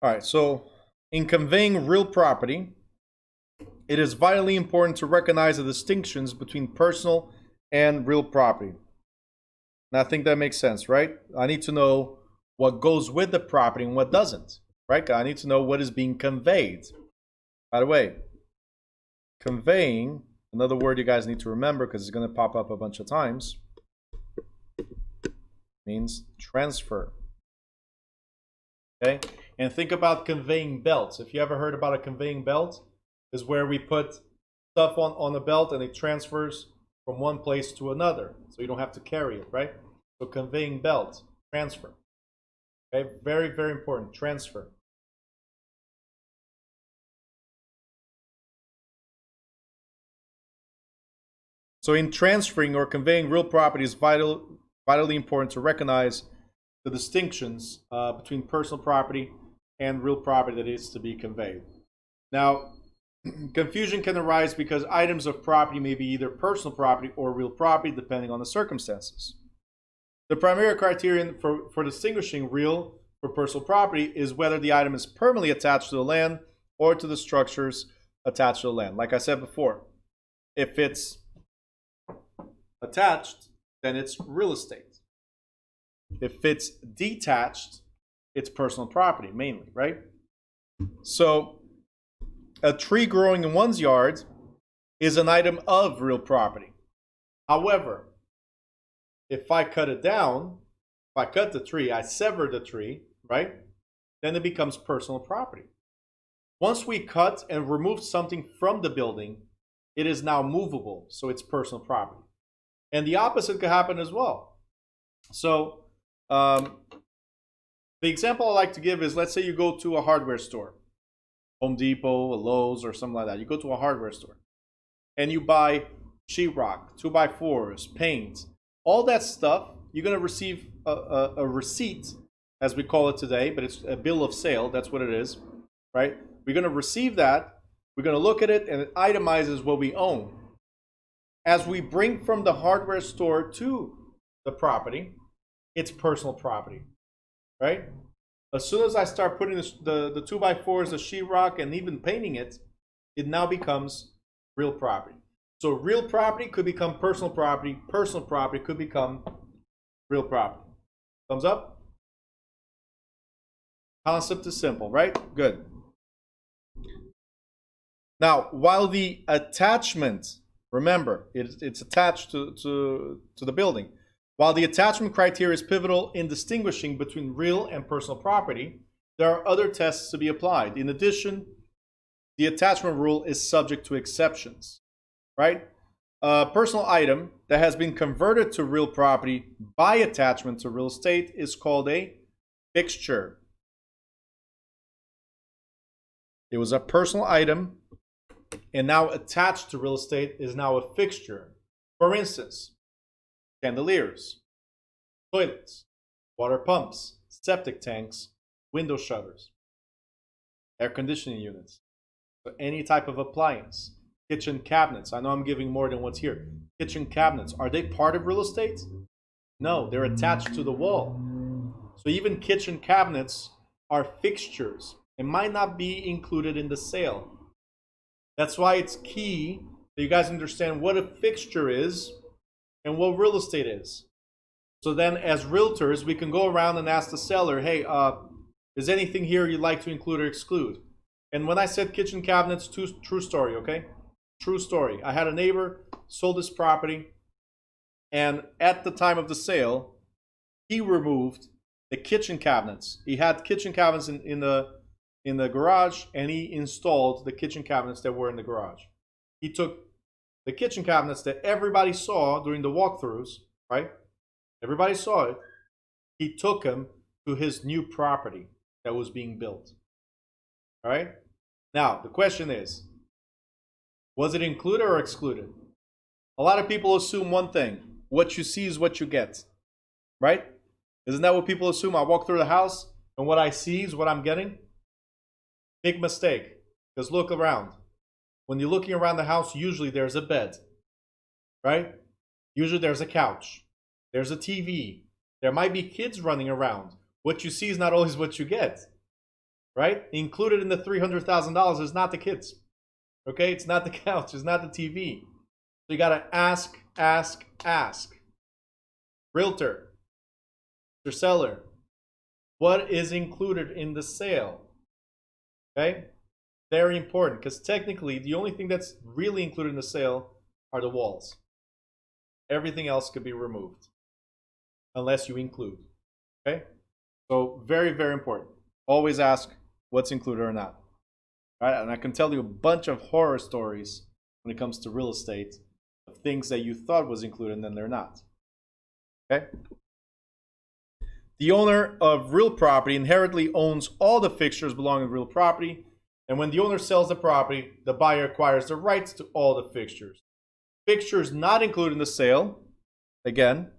Speaker 1: All right, so in conveying real property, it is vitally important to recognize the distinctions between personal and real property. And I think that makes sense, right? I need to know what goes with the property and what doesn't, right? I need to know what is being conveyed. By the way, conveying, another word you guys need to remember because it's going to pop up a bunch of times, means transfer. Okay? And think about conveying belts. If you ever heard about a conveying belt, is where we put stuff on the belt and it transfers from one place to another. So you don't have to carry it, right? So conveying belt, transfer. Okay, very, very important, transfer. So in transferring or conveying real property, it's vitally important to recognize the distinctions between personal property and real property that is to be conveyed. Now, confusion can arise because items of property may be either personal property or real property, depending on the circumstances. The primary criterion for distinguishing real for personal property is whether the item is permanently attached to the land or to the structures attached to the land. Like I said before, if it's attached, then it's real estate. If it's detached, it's personal property mainly, right? So a tree growing in one's yard is an item of real property. However, if I cut it down, if I cut the tree, I sever the tree, right? Then it becomes personal property. Once we cut and remove something from the building, it is now movable, so it's personal property. And the opposite could happen as well. So the example I like to give is, let's say you go to a hardware store, Home Depot, a Lowe's, or something like that. You go to a hardware store and you buy sheetrock, 2x4s, paint, all that stuff. You're going to receive a receipt, as we call it today, but it's a bill of sale. That's what it is, right? We're going to receive that. We're going to look at it, and it itemizes what we own. As we bring from the hardware store to the property, it's personal property, right? As soon as I start putting the 2x4s, the sheetrock, and even painting it, it now becomes real property. So real property could become personal property could become real property. Thumbs up? Concept is simple, right? Good. Now, while the attachment, remember, it's attached to the building. While the attachment criteria is pivotal in distinguishing between real and personal property, there are other tests to be applied. In addition, the attachment rule is subject to exceptions, right? A personal item that has been converted to real property by attachment to real estate is called a fixture. It was a personal item and now attached to real estate is now a fixture. For instance, chandeliers, toilets, water pumps, septic tanks, window shutters, air conditioning units, so any type of appliance, kitchen cabinets. I know I'm giving more than what's here. Kitchen cabinets, are they part of real estate? No, they're attached to the wall. So even kitchen cabinets are fixtures. It might not be included in the sale. That's why it's key that you guys understand what a fixture is and what real estate is. So then as realtors, we can go around and ask the seller, hey, is anything here you'd like to include or exclude? And when I said kitchen cabinets, true story, okay? True story. I had a neighbor, sold this property, and at the time of the sale, he removed the kitchen cabinets. He had kitchen cabinets in the garage, and he installed the kitchen cabinets that were in the garage. He took the kitchen cabinets that everybody saw during the walkthroughs, right? Everybody saw it. He took them to his new property that was being built. All right? Now, the question is, was it included or excluded? A lot of people assume one thing: what you see is what you get, right? Isn't that what people assume? I walk through the house and what I see is what I'm getting? Big mistake, because look around. When you're looking around the house, usually there's a bed, right? Usually there's a couch, there's a TV, there might be kids running around. What you see is not always what you get, right? Included in the $300,000 is not the kids, okay? It's not the couch, it's not the TV. So you gotta ask. Realtor, your seller, what is included in the sale? Okay? Very important, because technically the only thing that's really included in the sale are the walls. Everything else could be removed unless you include. Okay? So very, very important. Always ask what's included or not. All right? And I can tell you a bunch of horror stories when it comes to real estate of things that you thought was included and then they're not. Okay? The owner of real property inherently owns all the fixtures belonging to real property, and when the owner sells the property, the buyer acquires the rights to all the fixtures. fixtures not included in the sale, again,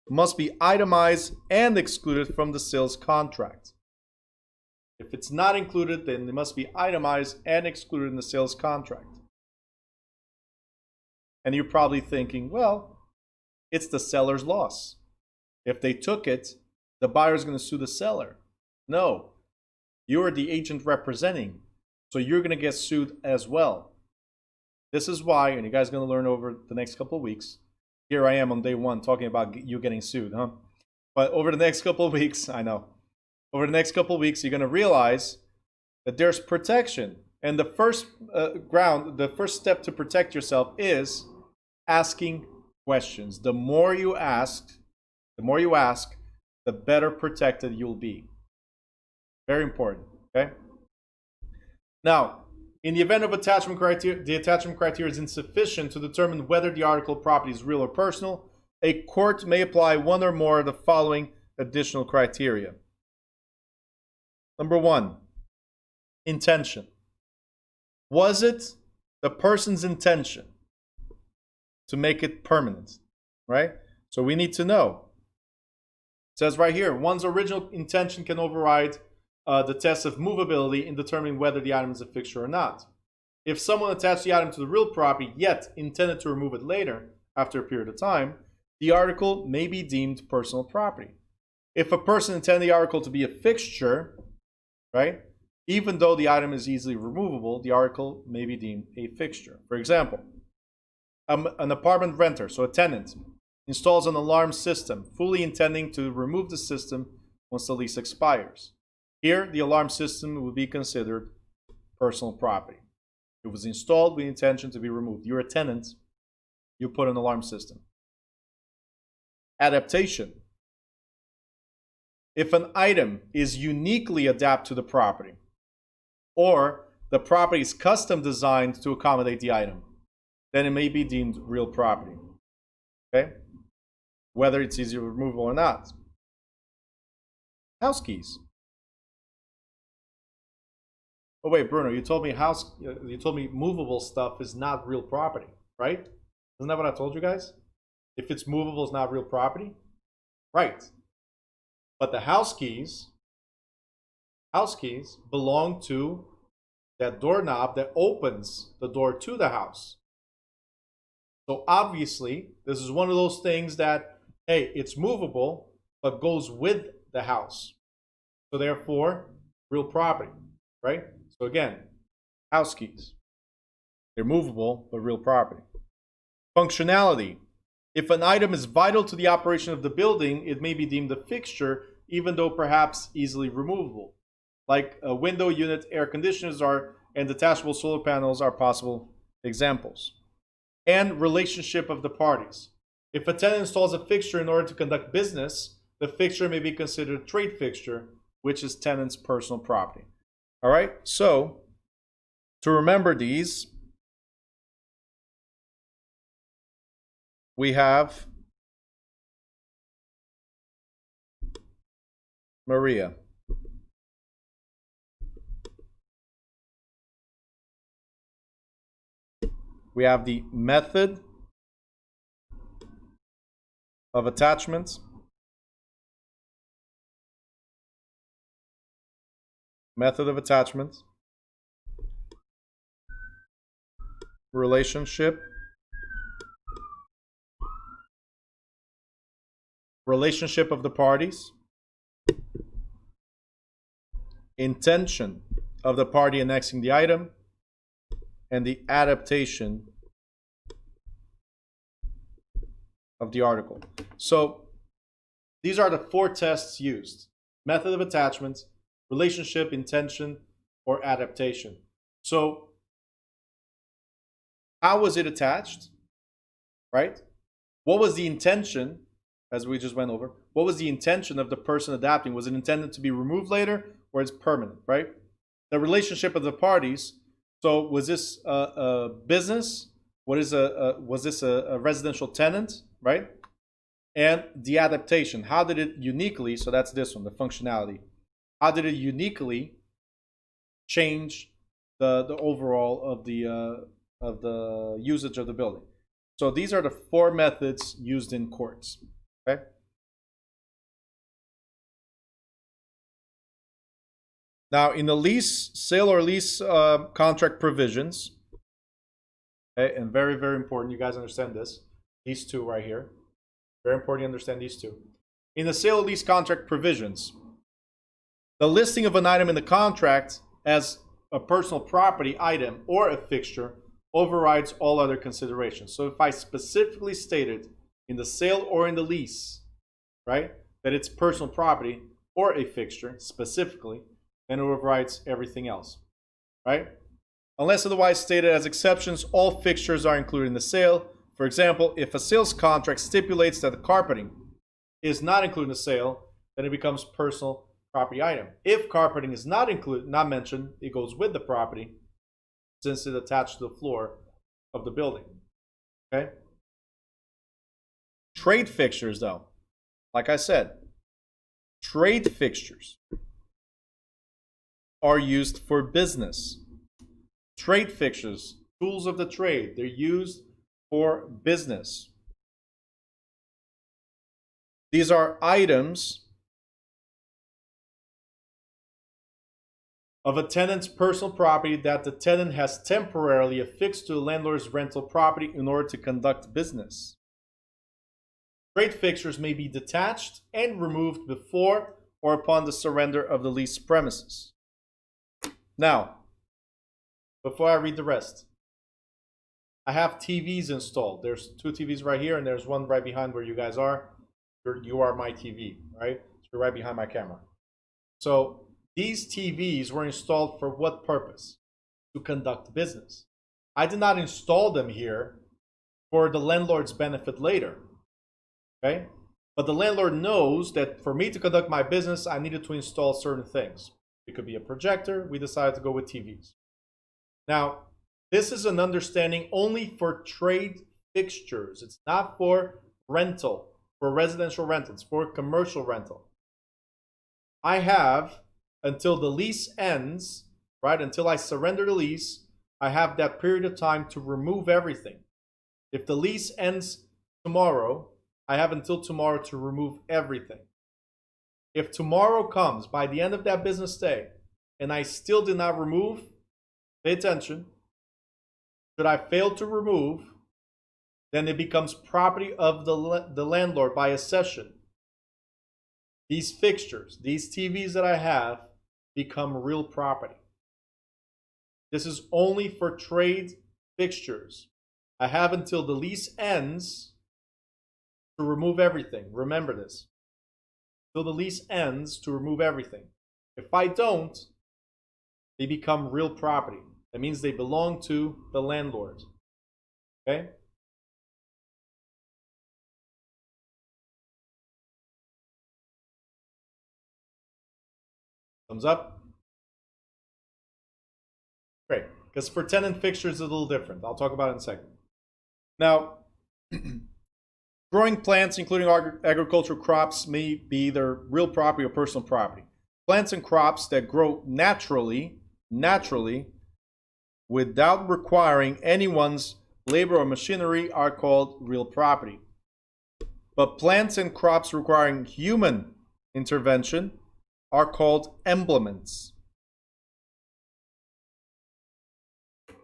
Speaker 1: must be itemized and excluded from the sales contract. If it's not included, then it must be itemized and excluded in the sales contract. And you're probably thinking, well, it's the seller's loss. If they took it, the buyer's going to sue the seller. No, you're the agent representing, so you're going to get sued as well. This is why, and you guys are going to learn over the next couple of weeks. Here I am on day one talking about you getting sued, huh? But over the next couple of weeks, I know. Over the next couple of weeks, you're going to realize that there's protection. And the first the first step to protect yourself is asking questions. The more you ask, the better protected you'll be. Very important, okay? Now, in the event of attachment criteria, the attachment criteria is insufficient to determine whether the article of property is real or personal, a court may apply one or more of the following additional criteria. Number one, intention. Was it the person's intention to make it permanent, right? So we need to know. It says right here, one's original intention can override the test of movability in determining whether the item is a fixture or not. If someone attached the item to the real property yet intended to remove it later, after a period of time, the article may be deemed personal property. If a person intended the article to be a fixture, right, even though the item is easily removable, the article may be deemed a fixture. For example, an apartment renter, so a tenant, installs an alarm system, fully intending to remove the system once the lease expires. Here, the alarm system would be considered personal property. It was installed with the intention to be removed. You're a tenant, you put an alarm system. Adaptation. If an item is uniquely adapted to the property, or the property is custom designed to accommodate the item, then it may be deemed real property. Okay? Whether it's easily removable or not. House keys. Oh wait, Bruno, you told me movable stuff is not real property, right? Isn't that what I told you guys? If it's movable, it's not real property? Right. But the house keys belong to that doorknob that opens the door to the house. So obviously, this is one of those things that, hey, it's movable, but goes with the house. So therefore, real property, right? So again, house keys. They're movable, but real property. Functionality. If an item is vital to the operation of the building, it may be deemed a fixture, even though perhaps easily removable. Like a window unit, air conditioners and detachable solar panels are possible examples. And relationship of the parties. If a tenant installs a fixture in order to conduct business, the fixture may be considered a trade fixture, which is tenant's personal property. All right, so to remember these, we have Maria. We have the method of attachment. Method of attachment. Relationship. Relationship of the parties. Intention of the party annexing the item. And the adaptation of the article. So these are the 4 tests used. Method of attachment, relationship, intention, or adaptation. So how was it attached? Right? What was the intention, as we just went over? What was the intention of the person adapting? Was it intended to be removed later, or it's permanent, right? The relationship of the parties. So was this a business? Was this a residential tenant, right? And the adaptation. How did it uniquely, so that's this one, the functionality. How did it uniquely change the overall of the usage of the building. So these are the 4 methods used in courts. Okay. Now, in the lease, sale or lease contract provisions, okay, and very, very important, you guys understand this, these 2 right here. Very important you understand these 2. In the sale or lease contract provisions, the listing of an item in the contract as a personal property item or a fixture overrides all other considerations. So if I specifically stated in the sale or in the lease, right, that it's personal property or a fixture specifically, then it overrides everything else, right? Unless otherwise stated as exceptions, all fixtures are included in the sale. For example, if a sales contract stipulates that the carpeting is not included in the sale, then it becomes personal property item. If carpeting is not included, not mentioned, it goes with the property since it's attached to the floor of the building. Okay? Trade fixtures, though, like I said, trade fixtures are used for business. Trade fixtures, tools of the trade, they're used for business. These are items of a tenant's personal property that the tenant has temporarily affixed to the landlord's rental property in order to conduct business. Trade fixtures may be detached and removed before or upon the surrender of the leased premises. Now, before I read the rest, I have TVs installed. There's 2 TVs right here, and there's one right behind where you guys are. You are my TV, right? So you're right behind my camera. So these TVs were installed for what purpose? To conduct business. I did not install them here for the landlord's benefit later, okay? But the landlord knows that for me to conduct my business, I needed to install certain things. It could be a projector. We decided to go with TVs. Now, this is an understanding only for trade fixtures. It's not for rental, for residential rental. It's for commercial rental. I have, until the lease ends, right, until I surrender the lease, I have that period of time to remove everything. If the lease ends tomorrow, I have until tomorrow to remove everything. If tomorrow comes, by the end of that business day, and I still did not remove, pay attention, should I fail to remove, then it becomes property of the landlord by accession. These fixtures, these TVs that I have, become real property. This is only for trade fixtures. I have until the lease ends to remove everything. Remember this. Till the lease ends to remove everything. If I don't, they become real property. That means they belong to the landlord. Okay? Thumbs up? Great. Because for tenant fixtures, it's a little different. I'll talk about it in a second. Now, growing plants, including agricultural crops, may be either real property or personal property. Plants and crops that grow naturally, without requiring anyone's labor or machinery are called real property. But plants and crops requiring human intervention are called emblements.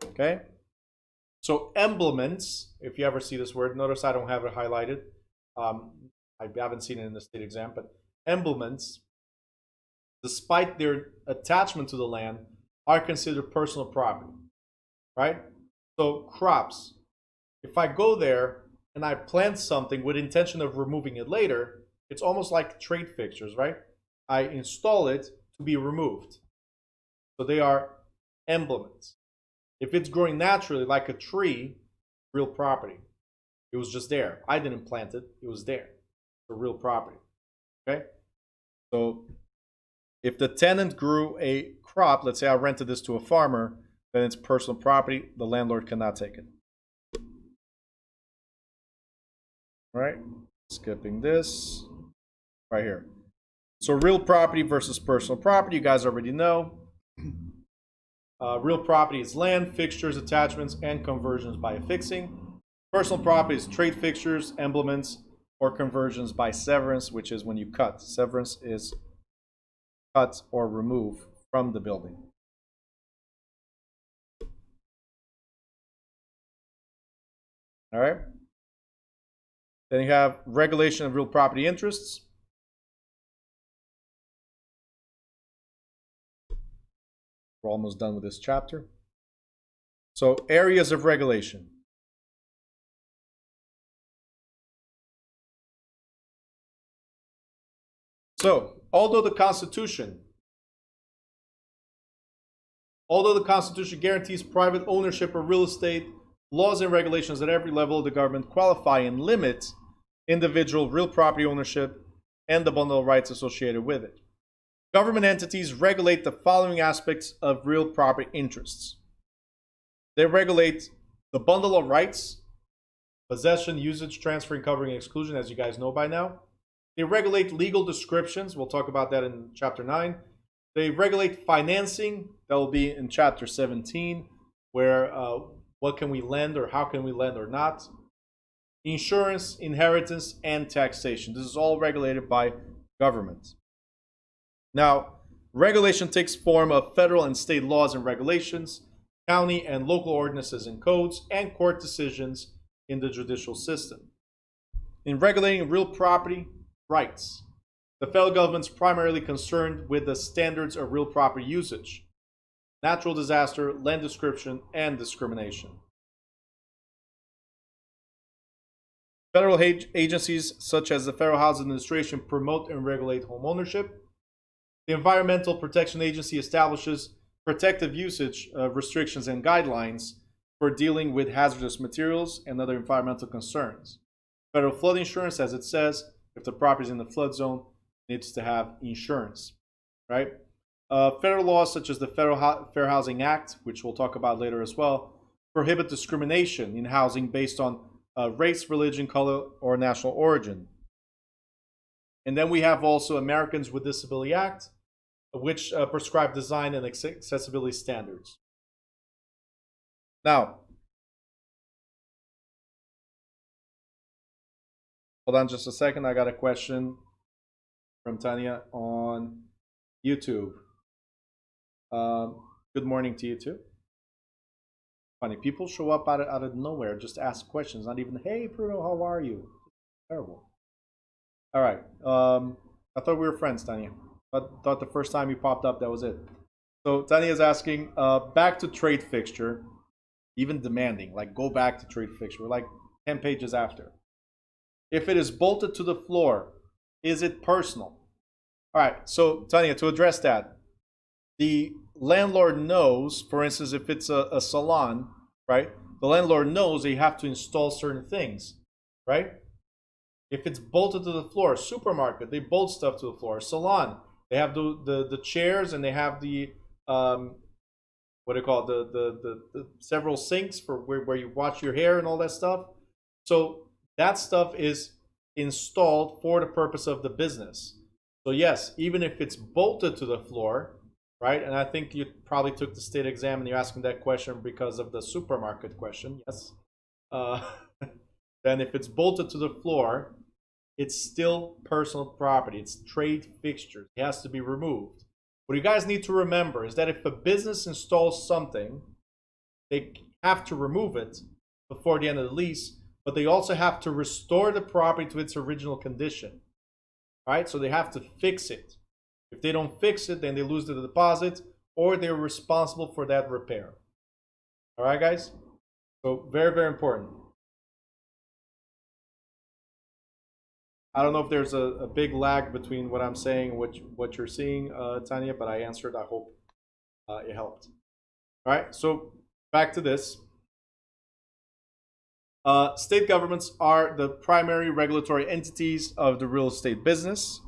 Speaker 1: Okay? So emblements, if you ever see this word, notice I don't have it highlighted. I haven't seen it in the state exam, but emblements, despite their attachment to the land, are considered personal property, right? So crops, if I go there and I plant something with intention of removing it later, it's almost like trade fixtures, right? I install it to be removed. So they are emblements. If it's growing naturally like a tree, real property. It was just there. I didn't plant it. It was there. For real property. Okay? So if the tenant grew a crop, let's say I rented this to a farmer, then it's personal property. The landlord cannot take it. All right? Skipping this. Right here. So real property versus personal property, you guys already know. Real property is land, fixtures, attachments, and conversions by affixing. Personal property is trade fixtures, emblements, or conversions by severance, which is when you cut. Severance is cut or remove from the building. All right. Then you have regulation of real property interests. We're almost done with this chapter. So, areas of regulation. So, although the Constitution guarantees private ownership of real estate, laws and regulations at every level of the government qualify and limit individual real property ownership and the bundle of rights associated with it. Government entities regulate the following aspects of real property interests. They regulate the bundle of rights, possession, usage, transferring, covering, and exclusion, as you guys know by now. They regulate legal descriptions. We'll talk about that in Chapter 9. They regulate financing. That will be in Chapter 17, where what can we lend or how can we lend or not. Insurance, inheritance, and taxation. This is all regulated by government. Now, regulation takes form of federal and state laws and regulations, county and local ordinances and codes, and court decisions in the judicial system. In regulating real property rights, the federal government's primarily concerned with the standards of real property usage, natural disaster, land description, and discrimination. Federal agencies such as the Federal Housing Administration promote and regulate home ownership. The Environmental Protection Agency establishes protective usage restrictions and guidelines for dealing with hazardous materials and other environmental concerns. Federal flood insurance, as it says, if the property is in the flood zone, needs to have insurance, right? Federal laws such as the Fair Housing Act, which we'll talk about later as well, prohibit discrimination in housing based on race, religion, color, or national origin. And then we have also Americans with Disability Act, which prescribe design and accessibility standards. Now, hold on just a second. I got a question from Tanya on YouTube. Good morning to you too. Funny, people show up out of nowhere, just ask questions, not even, hey Bruno, how are you? Terrible. All right. I thought we were friends, Tanya. I thought the first time you popped up, that was it. So Tanya is asking, back to trade fixture, even demanding, like go back to trade fixture. We're like 10 pages after. If it is bolted to the floor, is it personal? All right, so Tanya, to address that, the landlord knows, for instance, if it's a salon, right? The landlord knows they have to install certain things, right? If it's bolted to the floor, supermarket, they bolt stuff to the floor. Salon, they have the chairs and they have the what do you call it? The several sinks for where you wash your hair and all that stuff. So that stuff is installed for the purpose of the business. So yes, even if it's bolted to the floor, right? And I think you probably took the state exam and you're asking that question because of the supermarket question. Yes. Then if it's bolted to the floor, it's still personal property. It's trade fixtures. It has to be removed. What you guys need to remember is that if a business installs something, they have to remove it before the end of the lease, but they also have to restore the property to its original condition. Right? So they have to fix it. If they don't fix it, then they lose the deposit or they're responsible for that repair. All right, guys? So very, very important. I don't know if there's a big lag between what I'm saying and what you're seeing, Tanya, but I answered. I hope it helped. All right, so back to this. State governments are the primary regulatory entities of the real estate business.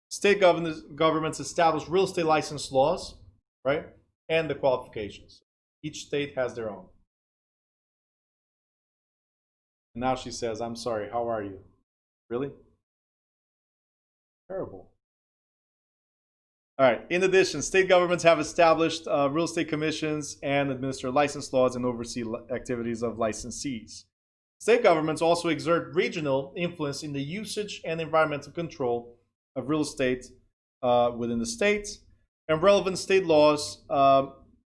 Speaker 1: State governments establish real estate license laws, right, and the qualifications. Each state has their own. And now she says, I'm sorry, how are you? Really? Terrible. All right. In addition, state governments have established real estate commissions and administer license laws and oversee activities of licensees. State governments also exert regional influence in the usage and environmental control of real estate within the state. And relevant state laws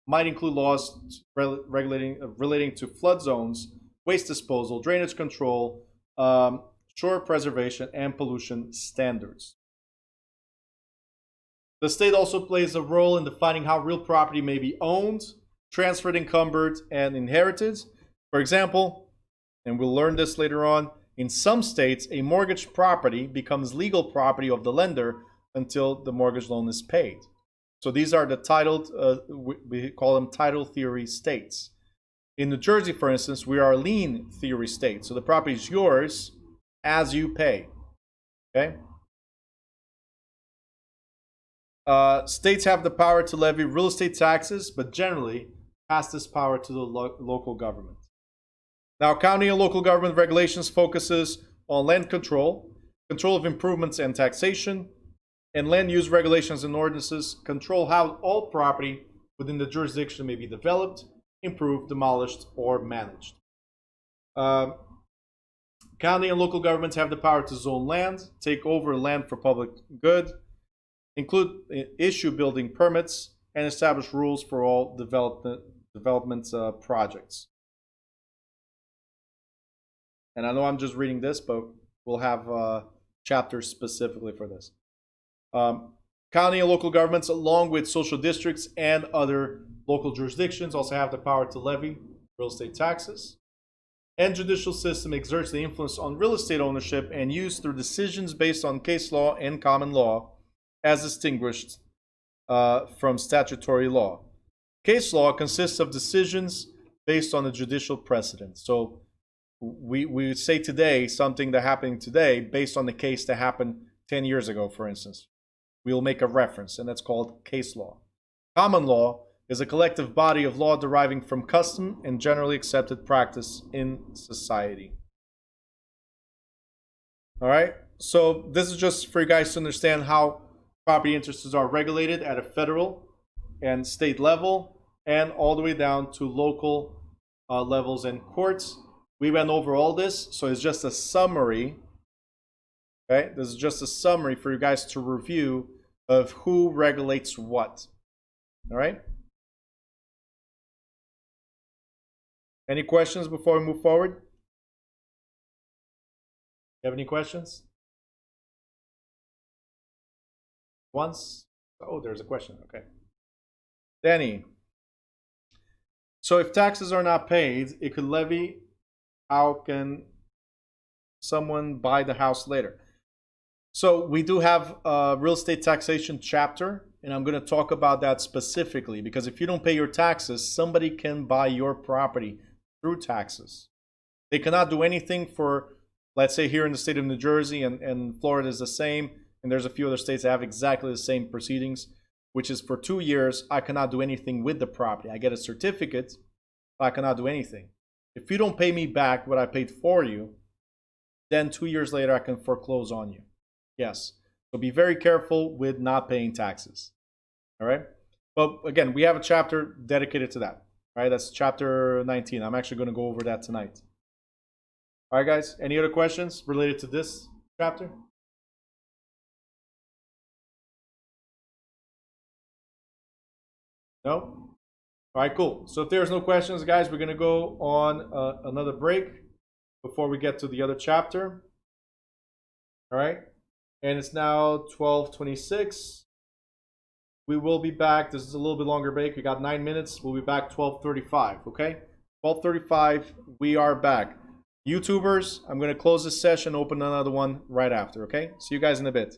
Speaker 1: might include laws relating to flood zones, waste disposal, drainage control, shore preservation, and pollution standards. The state also plays a role in defining how real property may be owned, transferred, encumbered, and inherited. For example, and we'll learn this later on, in some states, a mortgaged property becomes legal property of the lender until the mortgage loan is paid. So these are the titled, we call them title theory states. In New Jersey, for instance, we are a lien theory state. So the property is yours as you pay. Okay? States have the power to levy real estate taxes, but generally pass this power to the local government. Now, county and local government regulations focuses on land control, control of improvements and taxation, and land use regulations and ordinances control how all property within the jurisdiction may be developed, improved, demolished, or managed. County and local governments have the power to zone land, take over land for public good, issue building permits, and establish rules for all development projects. And I know I'm just reading this, but we'll have chapters specifically for this. County and local governments, along with social districts and other local jurisdictions, also have the power to levy real estate taxes. And judicial system exerts the influence on real estate ownership and use through decisions based on case law and common law, as distinguished from statutory law. Case law consists of decisions based on a judicial precedent. So we say today something that happened today based on the case that happened 10 years ago, for instance. We'll make a reference, and that's called case law. Common law is a collective body of law deriving from custom and generally accepted practice in society. All right, so this is just for you guys to understand how property interests are regulated at a federal and state level and all the way down to local levels and courts. We went over all this, so it's just a summary. Okay, this is just a summary for you guys to review of who regulates what. All right. Any questions before we move forward? You have any questions? Once? Oh, there's a question. Okay. Danny. So if taxes are not paid, it could levy. How can someone buy the house later? So we do have a real estate taxation chapter, and I'm going to talk about that specifically because if you don't pay your taxes, somebody can buy your property through taxes. They cannot do anything for, let's say here in the state of New Jersey, and Florida is the same, and there's a few other states that have exactly the same proceedings, which is for 2 years, I cannot do anything with the property. I get a certificate, but I cannot do anything. If you don't pay me back what I paid for you, then 2 years later, I can foreclose on you. Yes. So be very careful with not paying taxes. All right. But again, we have a chapter dedicated to that. All right. That's chapter 19. I'm actually going to go over that tonight. All right, guys. Any other questions related to this chapter? No? All right, cool. So if there's no questions, guys, we're going to go on another break before we get to the other chapter. All right. And it's now 12:26. We will be back. This is a little bit longer break. We got 9 minutes. We'll be back 12:35, okay? 12:35, we are back. YouTubers, I'm going to close this session, open another one right after, okay? See you guys in a bit.